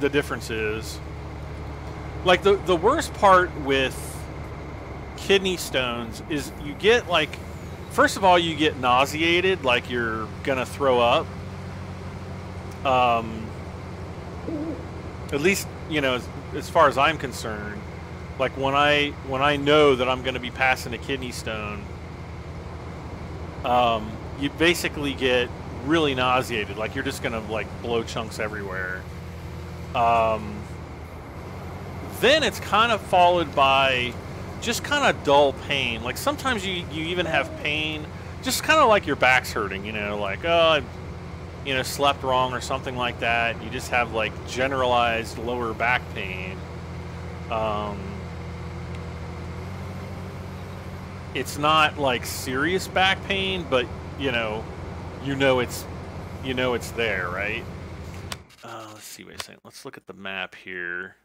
S1: difference is. Like, the worst part with kidney stones is you get, like, first of all, you get nauseated, like you're gonna throw up. At least, you know, as far as I'm concerned, like when I know that I'm gonna be passing a kidney stone, you basically get really nauseated, like you're just gonna like blow chunks everywhere. Then it's kind of followed by just kind of dull pain. Like sometimes you even have pain, just kind of like your back's hurting, you know, like, oh, you know, slept wrong or something like that. You just have like generalized lower back pain. It's not like serious back pain, but you know it's there, right? Let's see. Wait a second. Let's look at the map here.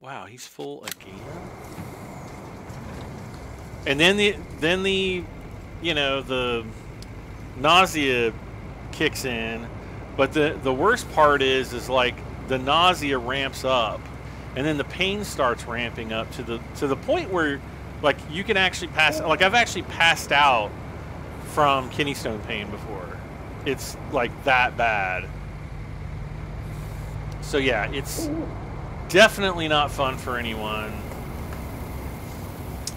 S1: Wow, he's full again. And then the you know, the nausea kicks in, but the worst part is like the nausea ramps up, and then the pain starts ramping up to the point where like you can actually pass. Like I've actually passed out from kidney stone pain before. It's like that bad. So yeah, it's definitely not fun for anyone.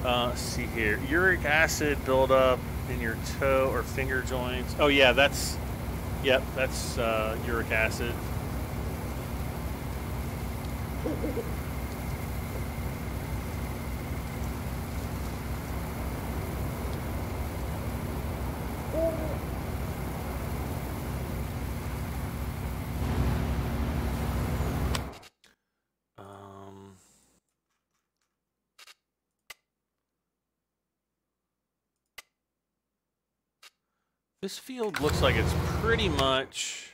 S1: Let's see here. Uric acid buildup in your toe or finger joints. Oh yeah, that's uric acid. This field looks like it's pretty much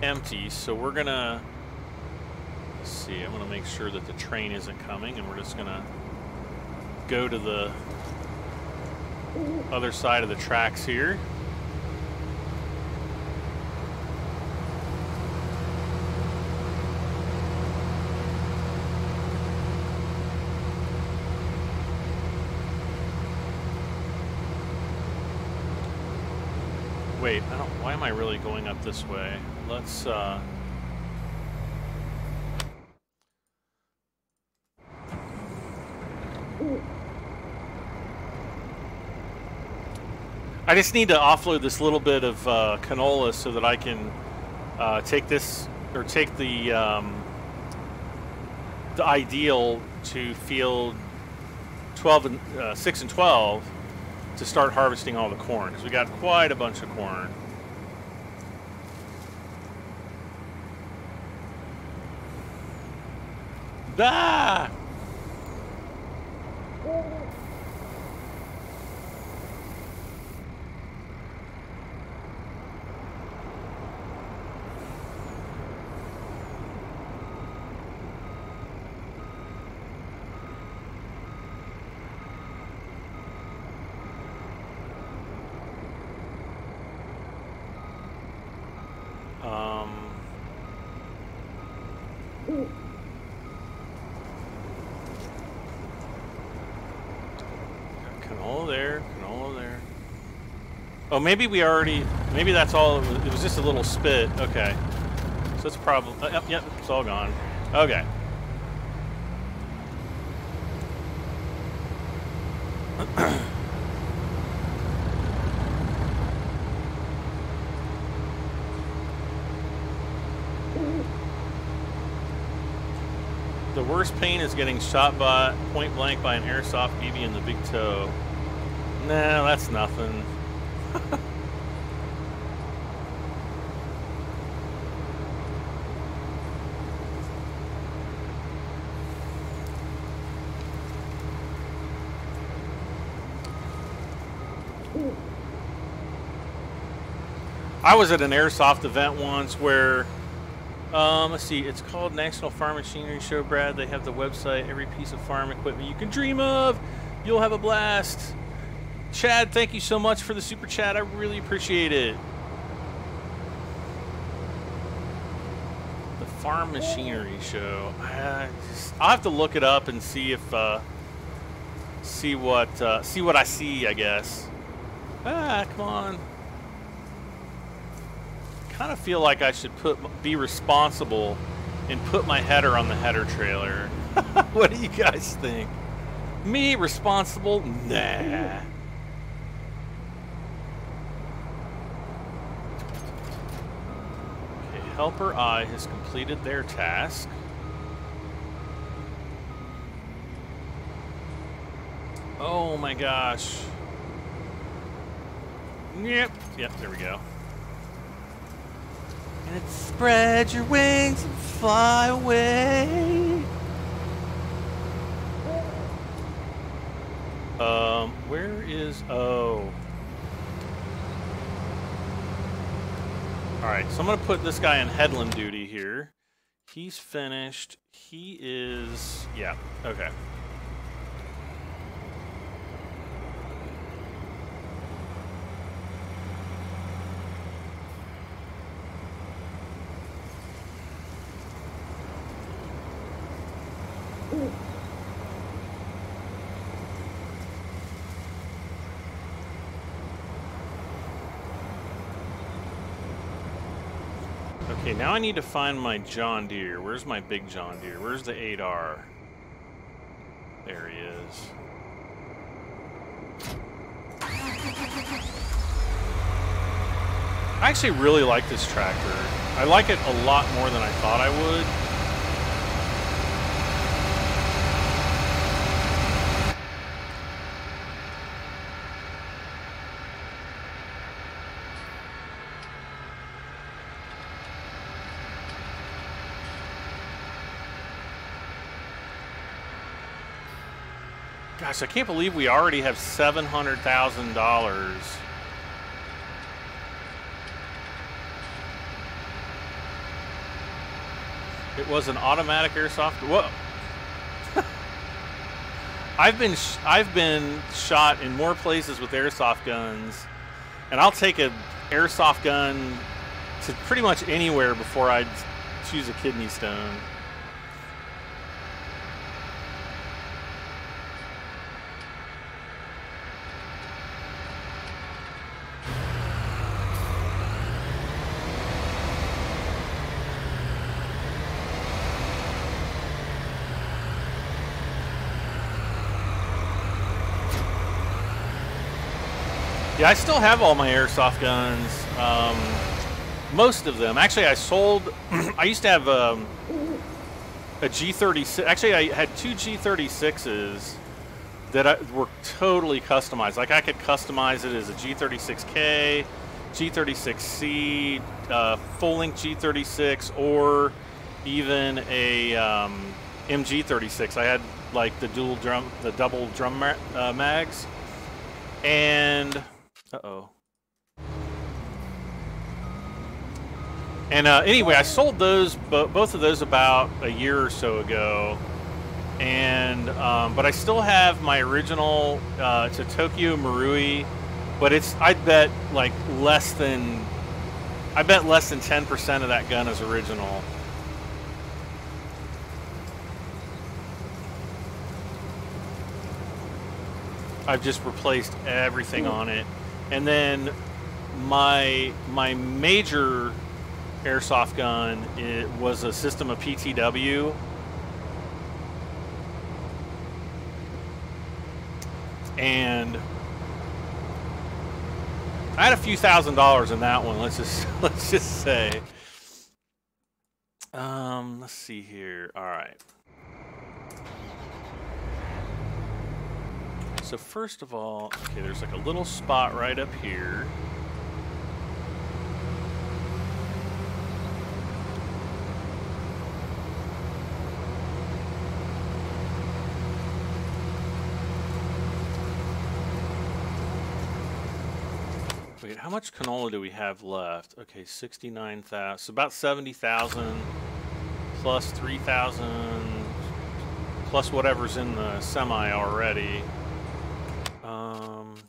S1: empty, so we're gonna see. I'm gonna make sure that the train isn't coming, and we're just gonna go to the other side of the tracks here. Wait, why am I really going up this way? Let's, I just need to offload this little bit of canola so that I can take this, or take the ideal to field 6 and 12 to start harvesting all the corn, because we got quite a bunch of corn. Ah! Canola there, canola there. Oh, maybe we already, maybe that's all, it was just a little spit. Okay. So it's probably, yep, it's all gone. Okay. The worst pain is getting shot by point blank by an airsoft BB in the big toe. Nah, that's nothing. I was at an airsoft event once where, let's see, it's called National Farm Machinery Show, Brad. They have the website, every piece of farm equipment you can dream of. You'll have a blast. Chad, thank you so much for the super chat. I really appreciate it. The Farm Machinery Show. I'll have to look it up and see if see what I see, I guess. Come on. Kind of feel like I should be responsible and put my header on the header trailer. What do you guys think? Me responsible? Nah. Okay, helper I has completed their task. Oh my gosh. Yep, there we go. And spread your wings and fly away. Where is... Oh. Alright, so I'm going to put this guy on headland duty here. He's finished. He is... Yeah, okay. Okay, now I need to find my John Deere. Where's my big John Deere? Where's the 8R? There he is. I actually really like this tractor. I like it a lot more than I thought I would. Gosh, I can't believe we already have $700,000. It was an automatic airsoft. Whoa! I've been shot in more places with airsoft guns, and I'll take an airsoft gun to pretty much anywhere before I'd choose a kidney stone. Yeah, I still have all my airsoft guns, most of them. Actually, I sold, I used to have a G36, actually I had two G36s that were totally customized. Like I could customize it as a G36K, G36C, full-length G36, or even a MG36. I had like the double drum mags. And... Uh-oh. And anyway, I sold those, both of those about a year or so ago. And, but I still have my original, it's a Tokyo Marui, but it's, I bet less than 10% of that gun is original. I've just replaced everything on it. And then my major airsoft gun, it was a system of PTW. And I had a few $1,000s in that one, let's just say. Let's see here. All right. So first of all, okay, there's like a little spot right up here. Wait, how much canola do we have left? Okay, 69,000. So about 70,000 plus 3,000 plus whatever's in the semi already.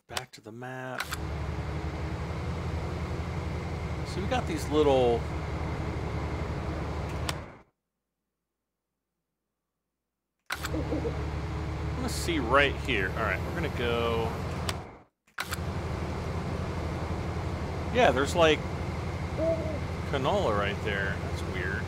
S1: Back to the map. So we got these little... I'm gonna see right here. All right, we're gonna go... Yeah, there's like canola right there. That's weird.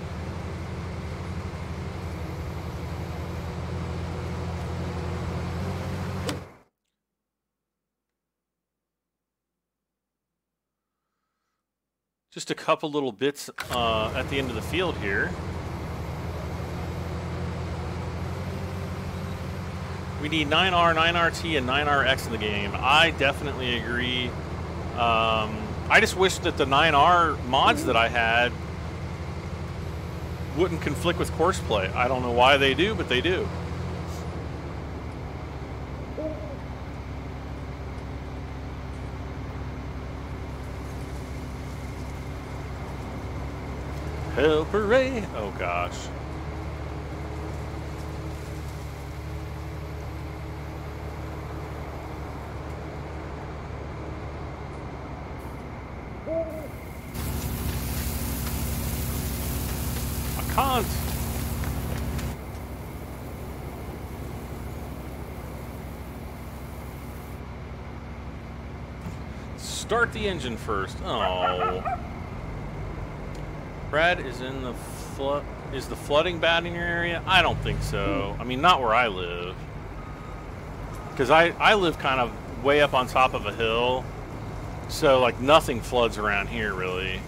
S1: Just a couple little bits at the end of the field here. We need 9R, 9RT, and 9RX in the game. I definitely agree. I just wish that the 9R mods that I had wouldn't conflict with Courseplay. I don't know why they do, but they do. Helper-ray! Oh gosh. I can't. Start the engine first. Oh. Brad, is in the is the flooding bad in your area? I don't think so. I mean, not where I live. Because I live kind of way up on top of a hill. So, like, nothing floods around here, really.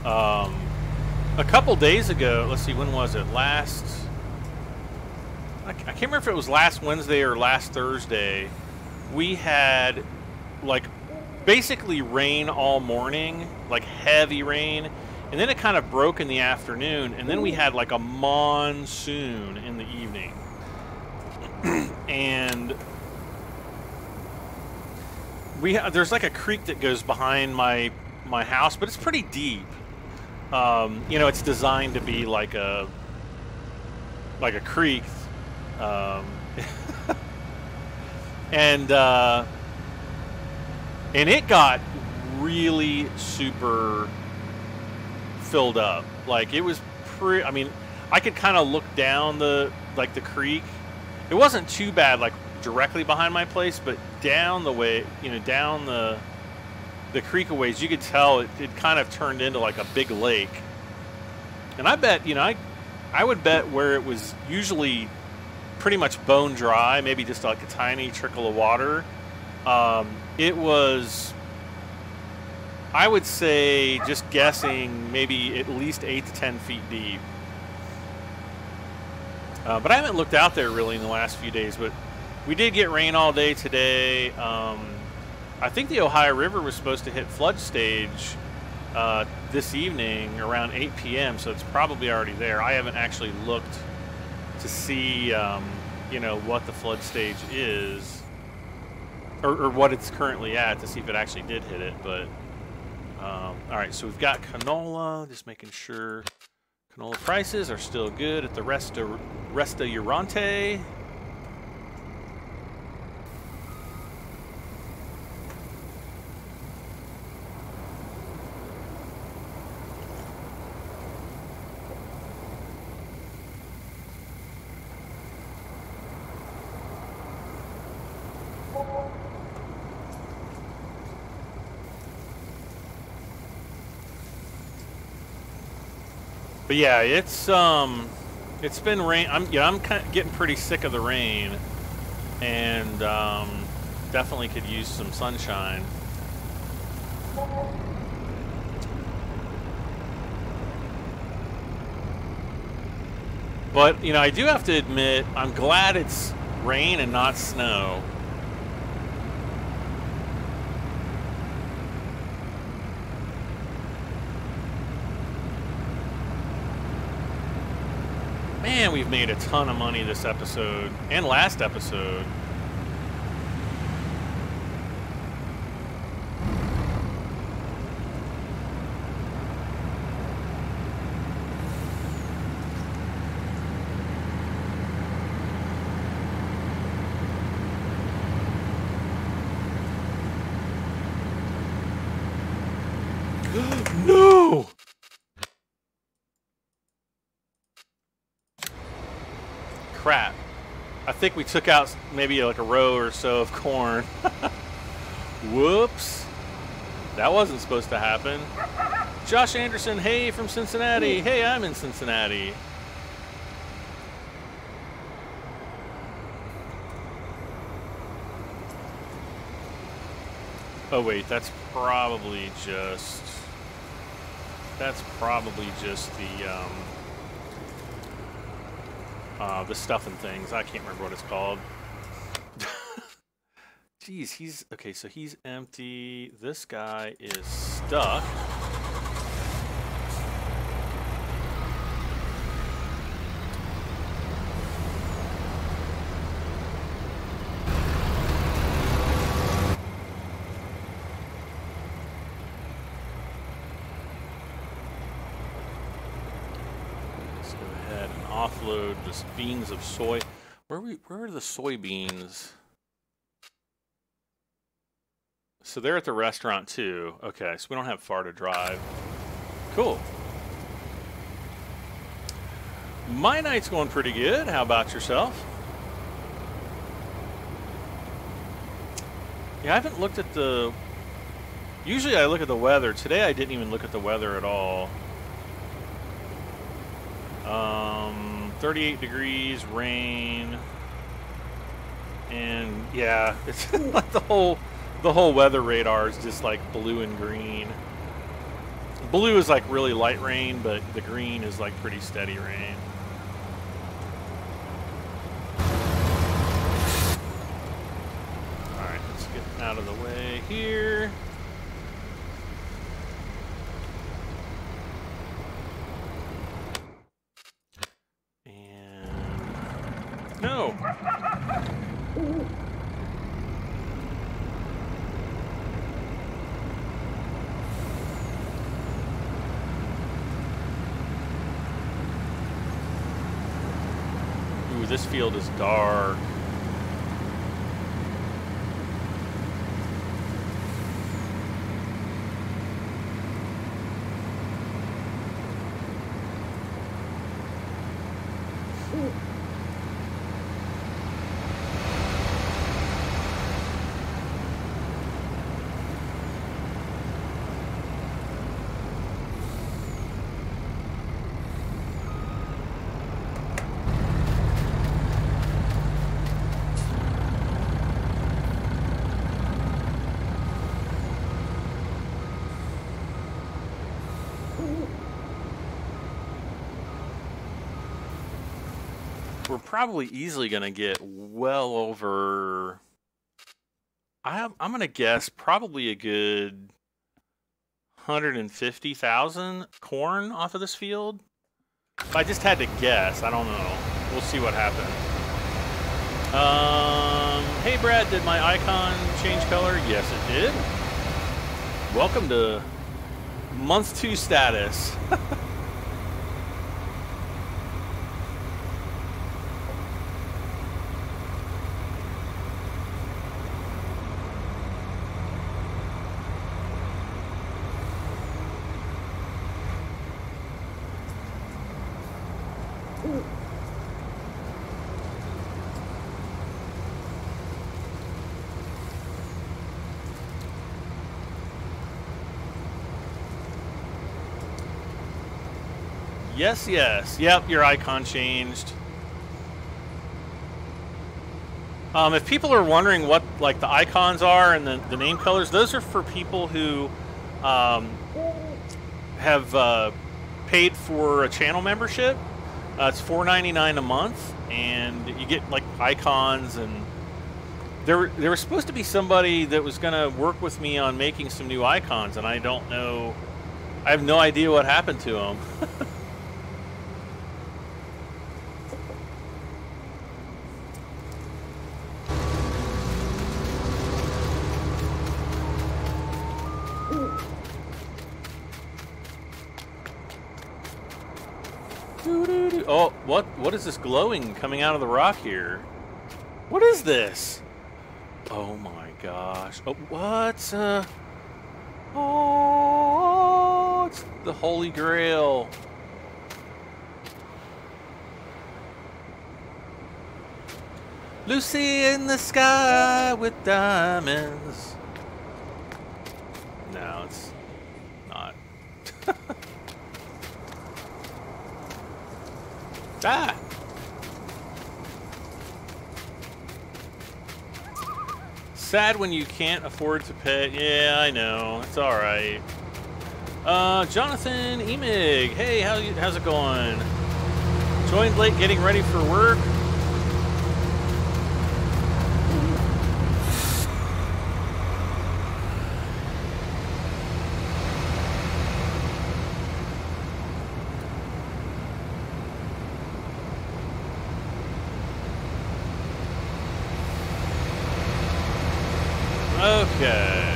S1: A couple days ago, let's see, when was it? I can't remember if it was last Wednesday or last Thursday. We had, like, basically rain all morning, like heavy rain, and then it kind of broke in the afternoon, and then we had like a monsoon in the evening. And there's like a creek that goes behind my house, but it's pretty deep. You know, it's designed to be like a creek, and it got really super filled up. Like, it was I mean, I could kind of look down the creek. It wasn't too bad, like, directly behind my place, but down the way, you know, down the creek a ways, you could tell it kind of turned into like a big lake. And I bet, you know, I would bet where it was usually pretty much bone dry, maybe just like a tiny trickle of water, it was, I would say, just guessing, maybe at least 8 to 10 feet deep. But I haven't looked out there really in the last few days, but we did get rain all day today. I think the Ohio River was supposed to hit flood stage this evening around 8 p.m., so it's probably already there. I haven't actually looked to see, you know, what the flood stage is, or what it's currently at, to see if it actually did hit it. But all right, so we've got canola. Just making sure canola prices are still good at the restaurante. But yeah, it's been rain. I'm kind of getting pretty sick of the rain, and definitely could use some sunshine. But you know, I do have to admit, I'm glad it's rain and not snow. Man, we've made a ton of money this episode and last episode. No! Crap. I think we took out maybe like a row or so of corn. Whoops. That wasn't supposed to happen. Josh Anderson, hey, from Cincinnati. Hey, I'm in Cincinnati. Oh wait, that's probably just the stuff and things. I can't remember what it's called. Jeez, he's okay, so he's empty. This guy is stuck. Offload this beans of soy. Where are the soybeans? So they're at the restaurant too. Okay, so we don't have far to drive. Cool. My night's going pretty good. How about yourself? Yeah, I haven't looked at the... Usually I look at the weather. Today I didn't even look at the weather at all. 38 degrees, rain, and yeah, it's like the whole weather radar is just like blue and green. Blue is like really light rain, but the green is like pretty steady rain. All right, let's get out of the way here. No. Ooh, this field is dark. We're probably easily going to get well over, I'm going to guess probably a good 150,000 corn off of this field. If I just had to guess, I don't know. We'll see what happens. Hey Brad, did my icon change color? Yes, it did. Welcome to month 2 status. Yes, yes. Yep, your icon changed. If people are wondering what like the icons are and the name colors, those are for people who have paid for a channel membership. It's $4.99 a month, and you get like icons. And there was supposed to be somebody that was going to work with me on making some new icons, and I don't know. I have no idea what happened to them. Oh, what is this glowing coming out of the rock here? What is this? Oh my gosh. Oh, what? Oh. The Holy Grail. Lucy in the sky with diamonds. No, it's not. Ah! Sad when you can't afford to pay. Yeah, I know. It's alright. Jonathan Emig. Hey, how's it going? Joined late getting ready for work. Okay.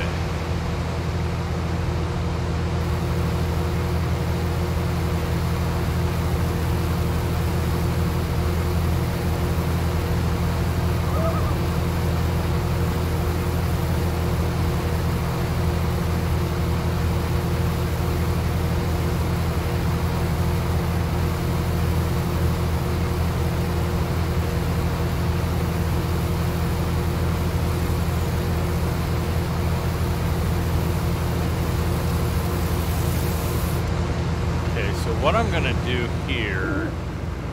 S1: What I'm going to do here,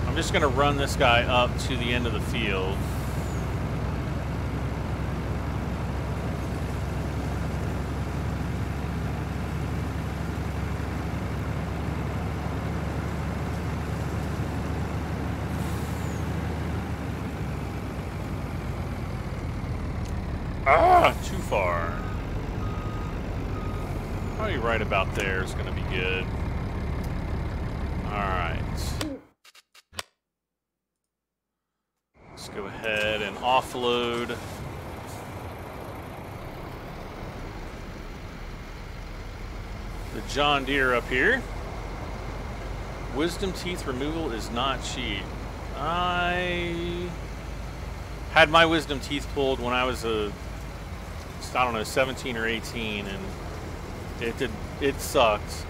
S1: I'm just going to run this guy up to the end of the field. Ah, too far. Probably right about there is going to be good. Alright. Let's go ahead and offload the John Deere up here. Wisdom teeth removal is not cheap. I had my wisdom teeth pulled when I was I don't know, 17 or 18, and it sucked.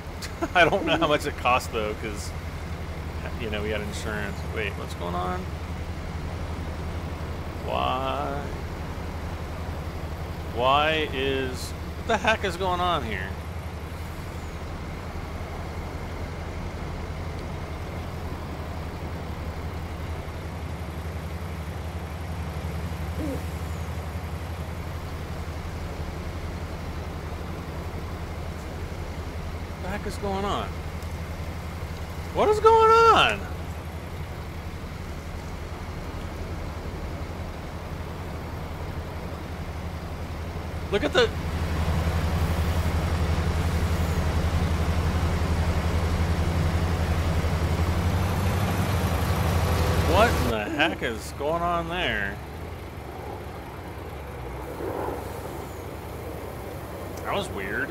S1: I don't know how much it cost though, because you know we had insurance. Wait, what's going on? Why? What the heck is going on here? What the heck is going on? What is going on? Look at the... What in the heck is going on there? That was weird.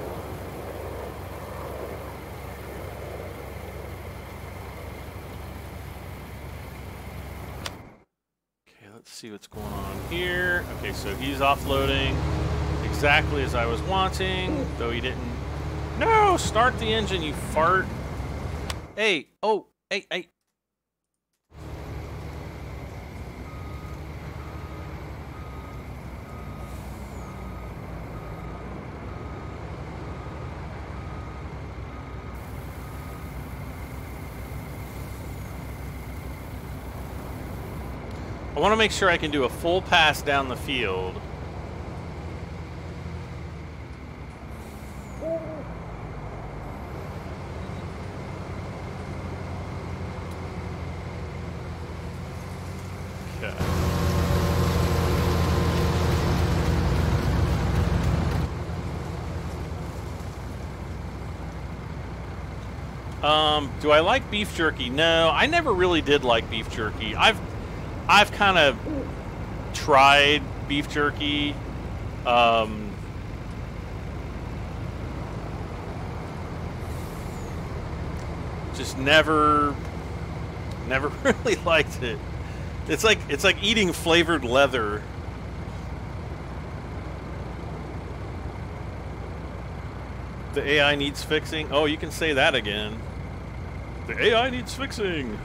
S1: Okay, let's see what's going on here. Okay, so he's offloading exactly as I was wanting, though he didn't. No, start the engine, you fart. Hey, oh, hey. I want to make sure I can do a full pass down the field. Okay. Do I like beef jerky? No, I never really did like beef jerky. I've kind of tried beef jerky. Just never really liked it. It's like eating flavored leather. The AI needs fixing. Oh, you can say that again. The AI needs fixing.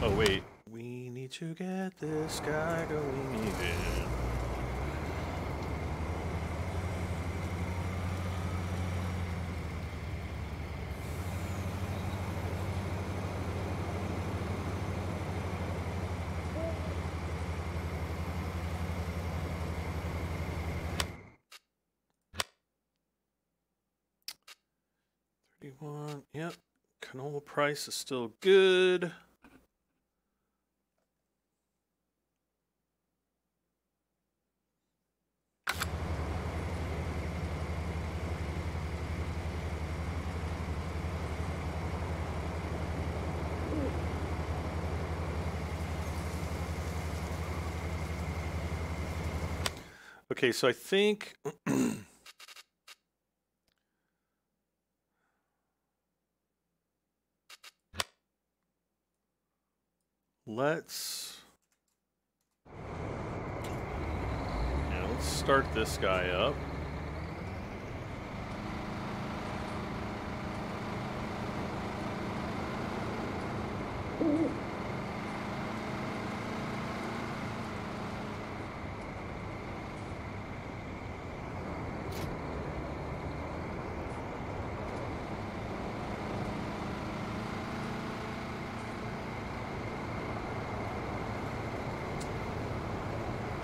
S1: Oh, wait. We need to get this guy going again. Yep, canola price is still good. Okay, so I think let's start this guy up.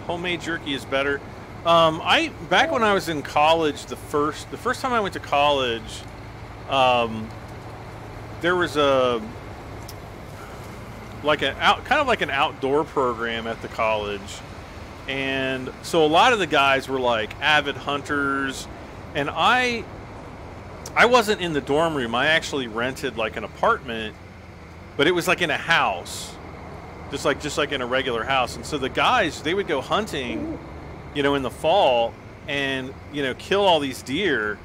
S1: Homemade jerky is better. Back when I was in college, the first time I went to college, there was kind of like an outdoor program at the college, and so a lot of the guys were like avid hunters, and I wasn't in the dorm room. I actually rented like an apartment, but it was like in a house. Just like in a regular house. And so the guys, they would go hunting, you know, in the fall and, you know, kill all these deer.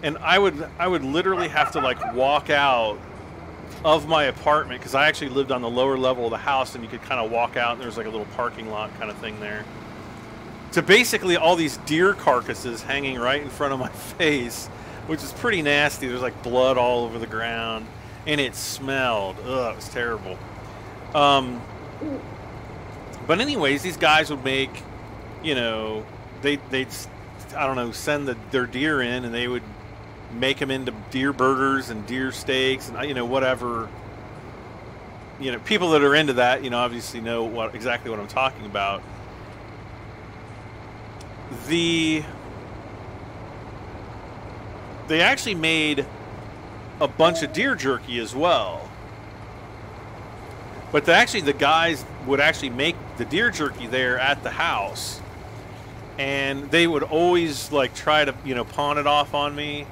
S1: And I would literally have to like walk out of my apartment, because I actually lived on the lower level of the house, and you could kind of walk out and there was like a little parking lot kind of thing there, to basically all these deer carcasses hanging right in front of my face, which is pretty nasty. There's like blood all over the ground and it smelled. Ugh, it was terrible. But anyways, these guys would make, you know, they'd I don't know, send their deer in, and they would make them into deer burgers and deer steaks and, you know, whatever. You know, people that are into that, you know, obviously know exactly what I'm talking about. They actually made a bunch of deer jerky as well. But the guys would actually make the deer jerky there at the house, and they would always like try to, you know, pawn it off on me,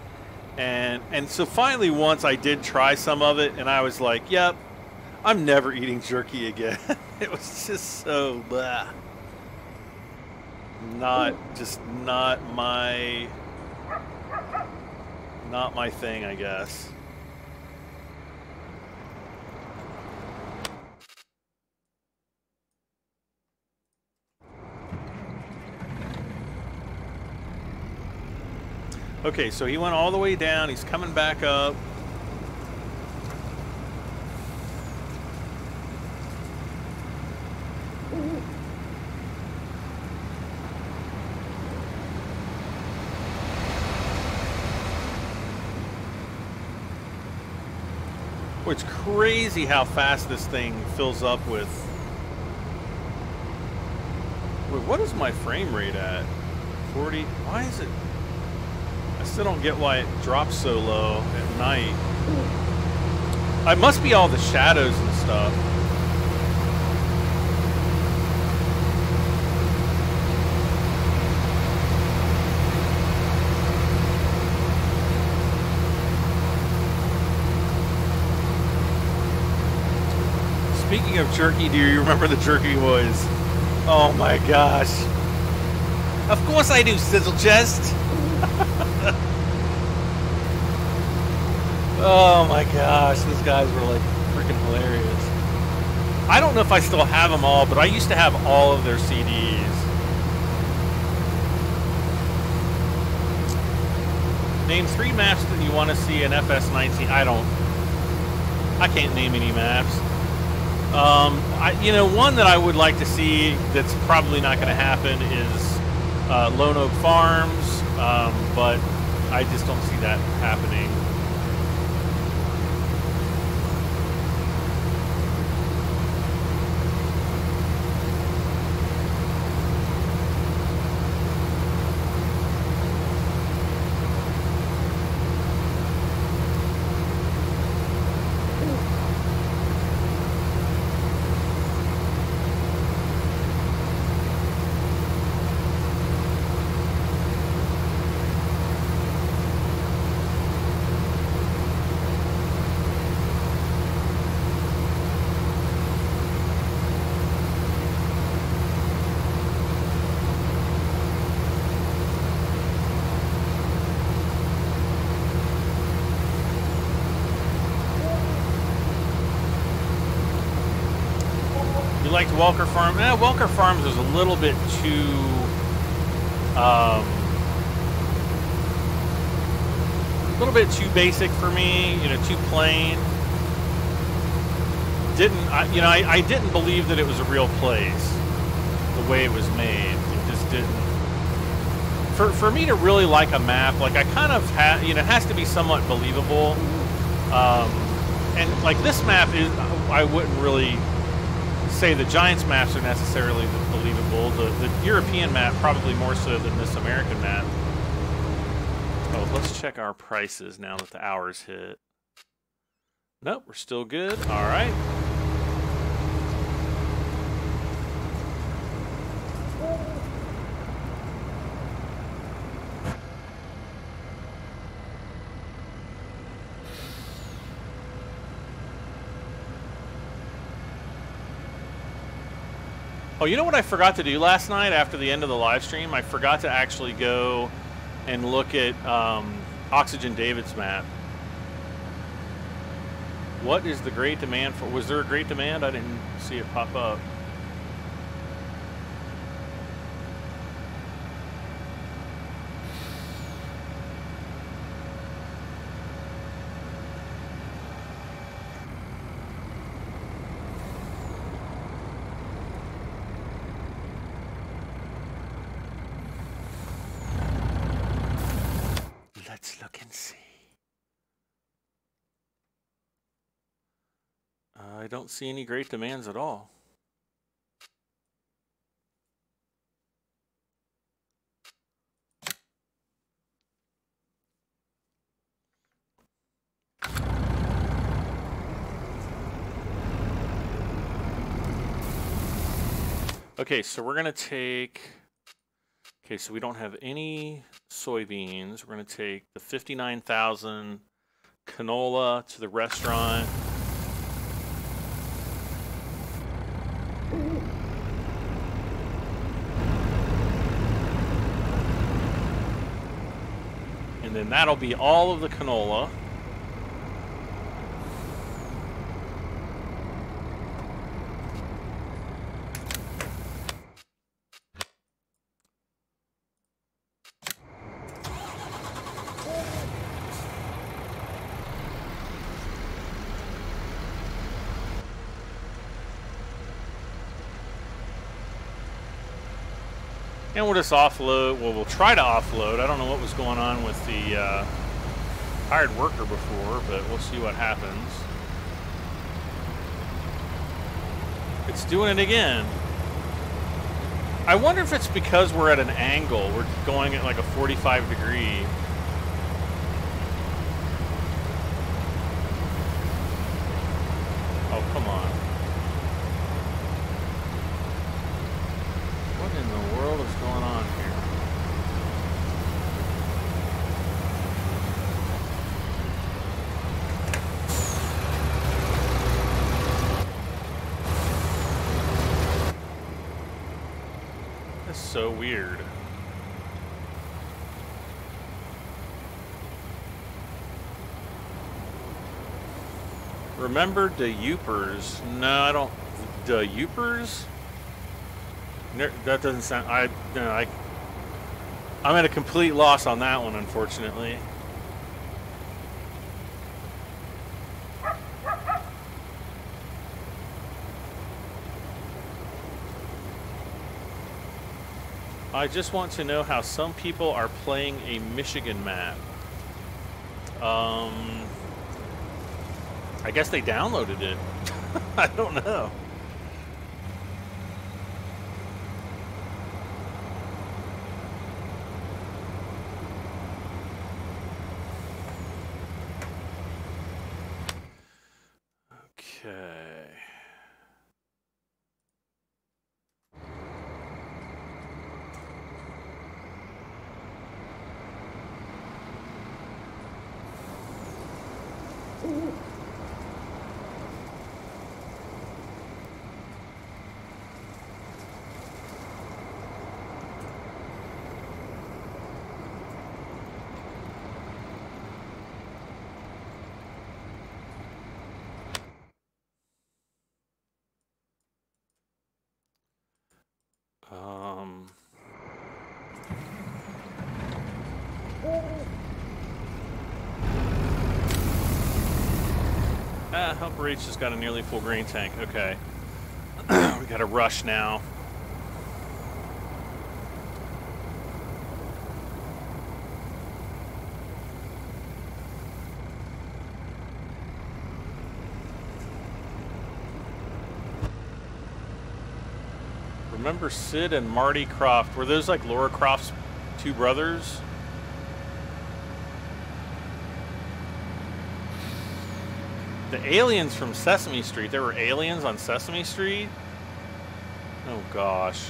S1: and so finally once I did try some of it, and I was like, yep, I'm never eating jerky again. It was just so blah. Not my thing, I guess. Okay, so he went all the way down. He's coming back up. Well, it's crazy how fast this thing fills up with. Wait, what is my frame rate at? 40? Why is it? I still don't get why it drops so low at night. It must be all the shadows and stuff. Speaking of jerky, do you remember the Jerky Boys? Oh my gosh. Of course I do, Sizzle Chest. Oh my gosh, those guys were like freaking hilarious. I don't know if I still have them all, but I used to have all of their CDs. Name 3 maps that you want to see in FS19. I can't name any maps. You know, one that I would like to see that's probably not going to happen is Lone Oak Farms, but I just don't see that happening. You liked Welker Farm? Welker Farms was a little bit too, basic for me. You know, too plain. I didn't believe that it was a real place. The way it was made, it just didn't. For me to really like a map, like I kind of it has to be somewhat believable. And like this map is, I wouldn't really say the Giants maps are necessarily believable. The European map probably more so than this American map. Oh, let's check our prices now that the hours hit. Nope, we're still good. All right. Oh, you know what I forgot to do last night after the end of the live stream? I forgot to actually go and look at Oxygen David's map. What is the great demand for? Was there a great demand? I didn't see it pop up. Let's look and see. I don't see any great demands at all. Okay, so we're gonna take. Okay, so we don't have any soybeans. We're going to take the 59,000 canola to the restaurant. And then that'll be all of the canola. And we'll just offload. Well, we'll try to offload. I don't know what was going on with the hired worker before, but we'll see what happens. It's doing it again. I wonder if it's because we're at an angle. We're going at like a 45 degree. Oh, come on. What in the world is going on here? That's so weird. Remember the Youpers? No, I don't. The Yoopers? That doesn't sound. I'm at a complete loss on that one, unfortunately. I just want to know how some people are playing a Michigan map. I guess they downloaded it. I don't know. Okay. Helper H just got a nearly full grain tank. Okay. We got to rush now. Remember Sid and Marty Croft? Were those like Laura Croft's two brothers? The aliens from Sesame Street. There were aliens on Sesame Street? Oh gosh.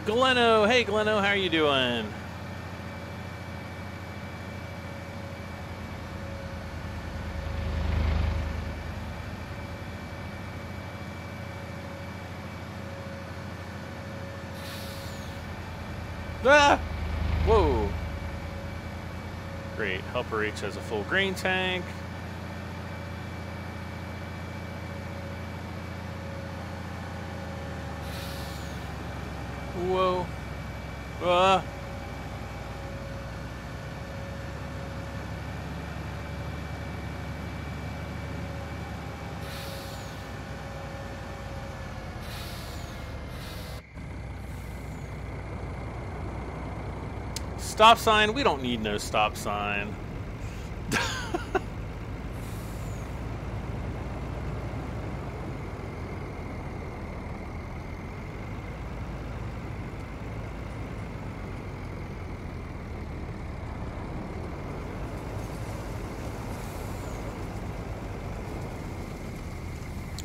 S1: Gleno! Hey Gleno, how are you doing? Ah! Whoa! Great. Helper H has a full grain tank. Whoa. Stop sign? We don't need no stop sign.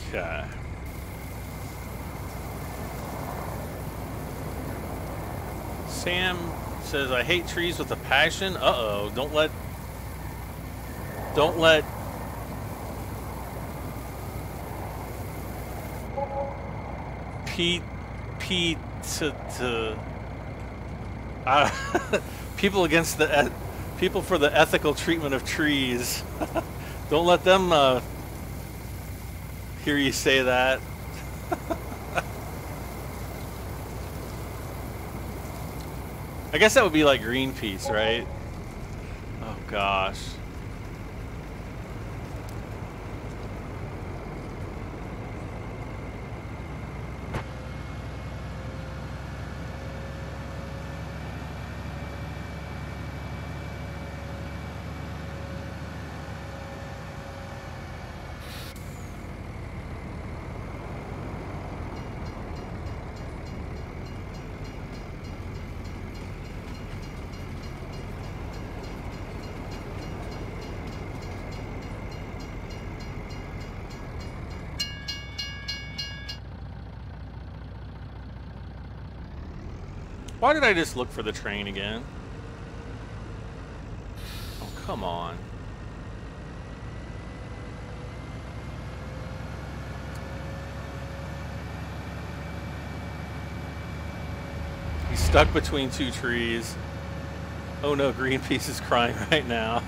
S1: Okay. Sam says, I hate trees with a passion. Uh-oh. Don't let people against the people for the ethical treatment of trees. Don't let them hear you say that. I guess that would be like Greenpeace, right? Oh gosh. Why did I just look for the train again? Oh, come on. He's stuck between two trees. Oh no, Greenpeace is crying right now.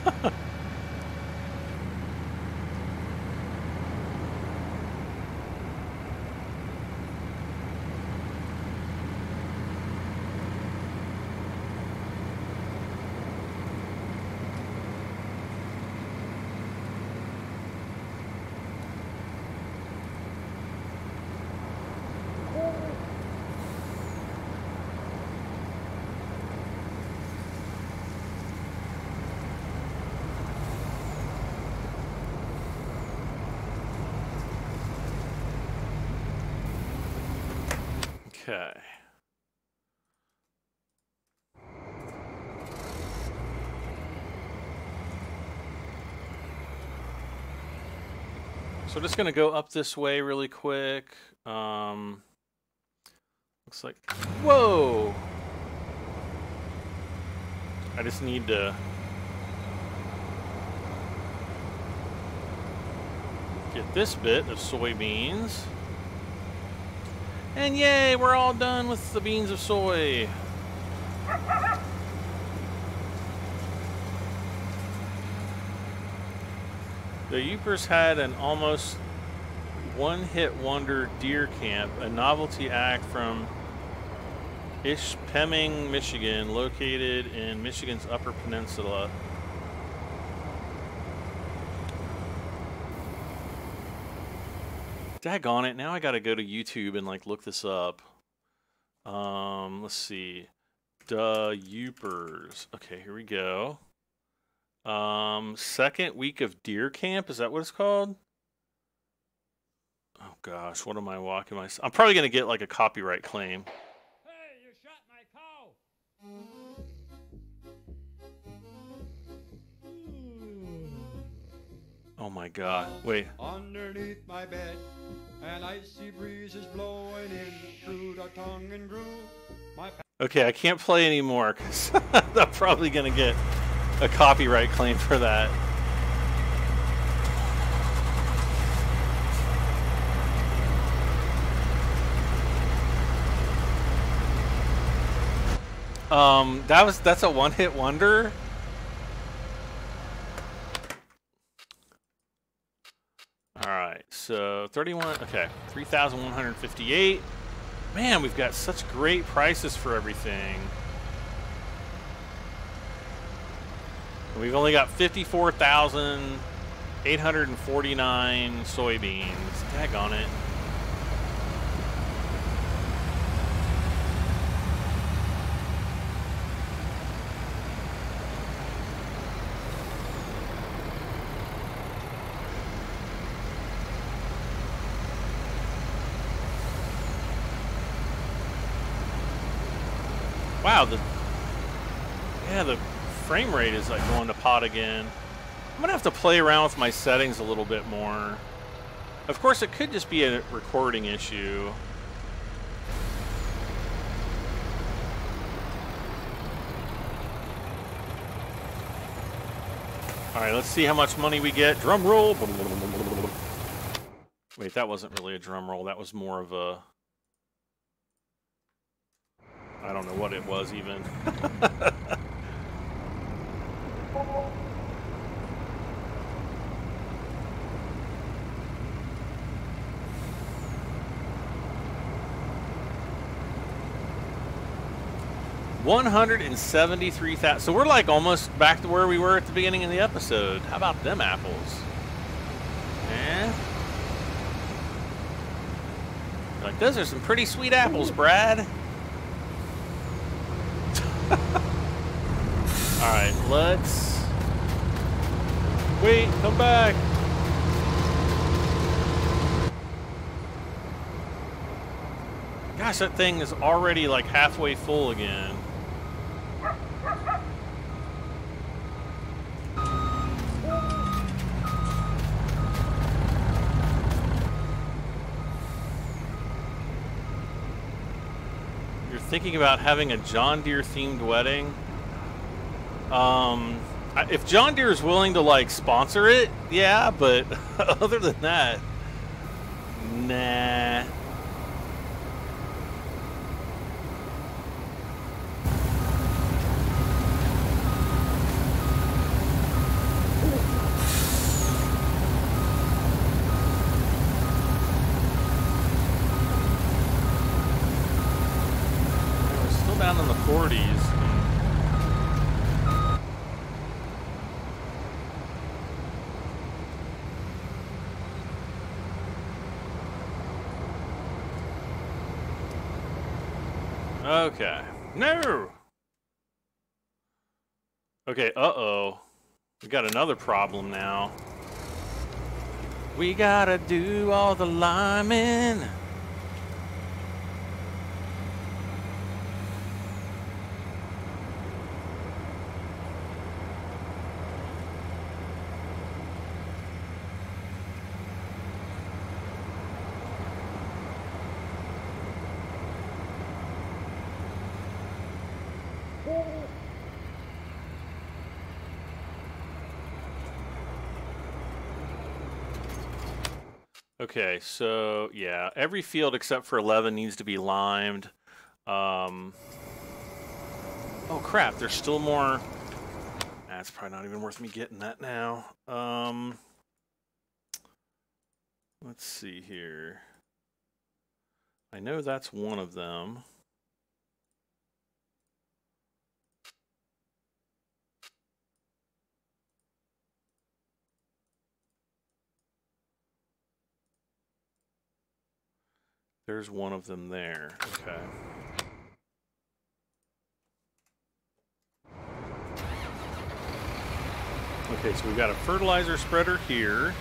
S1: Okay. So just gonna go up this way really quick. Looks like, whoa! I just need to get this bit of soybeans. And yay, we're all done with the beans of soy. The Yoopers had an almost one-hit wonder deer camp, a novelty act from Ishpeming, Michigan, located in Michigan's Upper Peninsula. Daggone it, now I gotta go to YouTube and like look this up. Let's see. The Yoopers. Okay, here we go. Second week of deer camp, is that what it's called? Oh gosh, what am I walking myself? I'm probably gonna get like a copyright claim.
S2: Hey, you shot my cow!
S1: Oh my god, wait.
S2: Underneath my bed, an icy breeze is blowing in through the tongue and groove.
S1: Okay, I can't play anymore because I'm probably gonna get a copyright claim for that. That's a one-hit wonder. All right, so 31. Okay, 3,158. Man, we've got such great prices for everything. We've only got 54,849 soybeans. Daggone it. Wow, the frame rate is like going to pot again. I'm gonna have to play around with my settings a little bit more. Of course, it could just be a recording issue. All right, let's see how much money we get. Drum roll. Wait, that wasn't really a drum roll. That was more of a... I don't know what it was even. $173,000. So we're like almost back to where we were at the beginning of the episode. How about them apples? Eh? Like, those are some pretty sweet apples, Brad. Alright, let's... Wait, come back! Gosh, that thing is already like halfway full again. You're thinking about having a John Deere themed wedding? If John Deere is willing to like sponsor it, yeah, but other than that, nah. We're still down in the 40s. Okay. No! Okay, uh-oh. We got another problem now. We gotta do all the liming. Okay, so yeah, every field except for 11 needs to be limed. Oh crap, there's still more. That's probably not even worth me getting that now. Let's see here. I know that's one of them. There's one of them there. Okay. Okay, so we've got a fertilizer spreader here.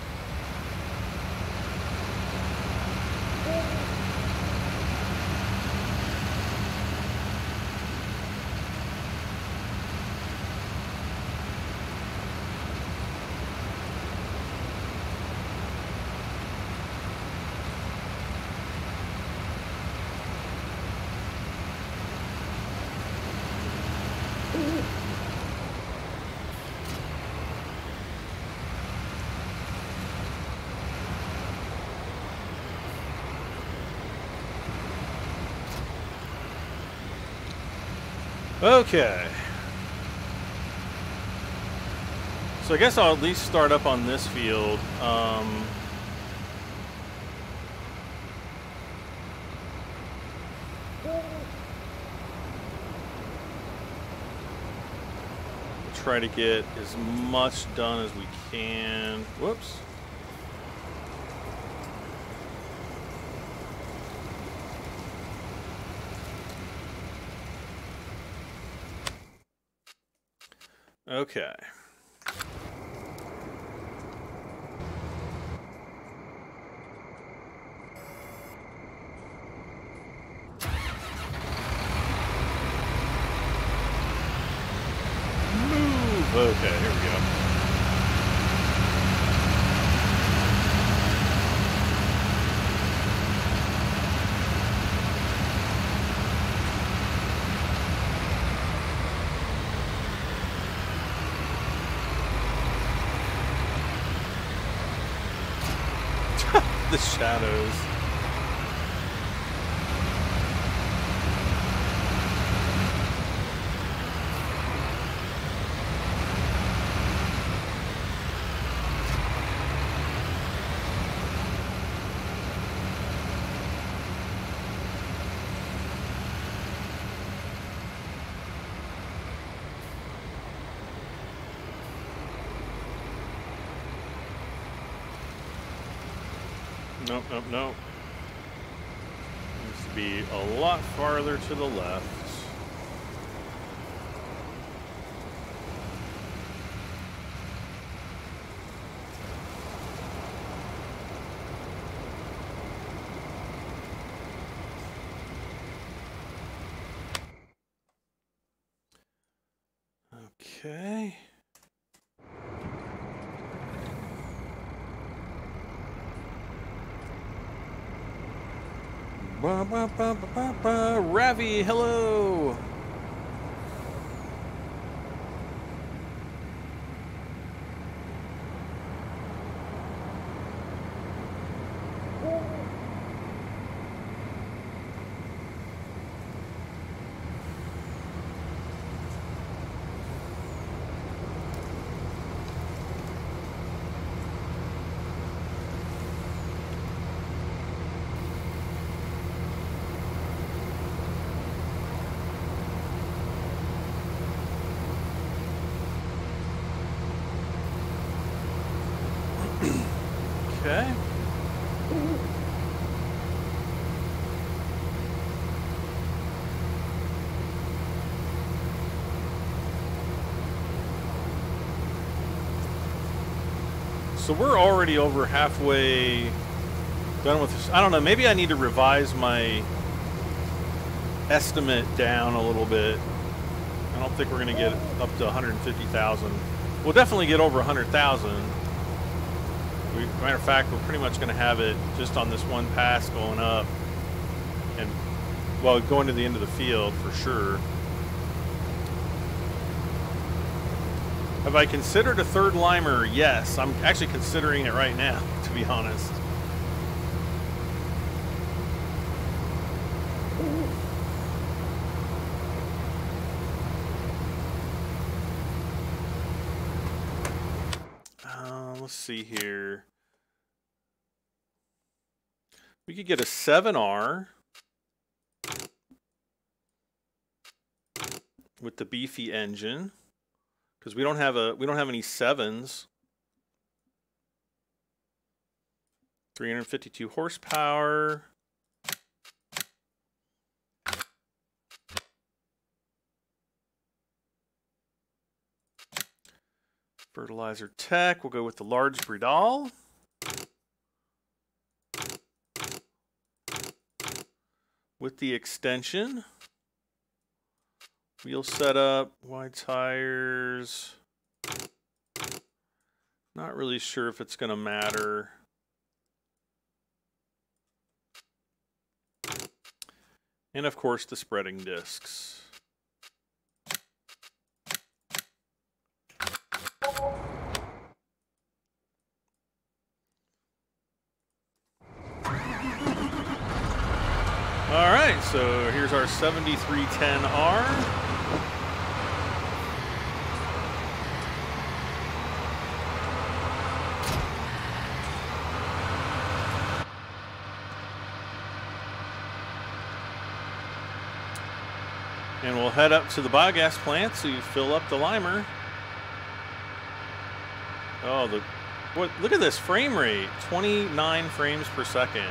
S1: Okay. So I guess I'll at least start up on this field. Try to get as much done as we can. Whoops. Okay. Move. Okay, here we go. The shadows. Nope, nope, nope. Needs to be a lot farther to the left. Okay. Ba, ba, ba, ba, ba, ba. Ravi, hello. Okay. So we're already over halfway done with this. I don't know, maybe I need to revise my estimate down a little bit. I don't think we're going to get up to 150,000. We'll definitely get over 100,000. Matter of fact, we're pretty much going to have it just on this one pass going up, and well, going to the end of the field for sure. Have I considered a third limer? Yes, I'm actually considering it right now, to be honest. Let's see here. We could get a 7R with the beefy engine, because we don't have any 7s. 352 horsepower. Fertilizer Tech, we'll go with the large Bridal. With the extension. Wheel setup, wide tires. Not really sure if it's going to matter. And of course the spreading discs. All right, so here's our 7310R. And we'll head up to the biogas plant to fill up the limer. Oh, look at this frame rate, 29 frames per second.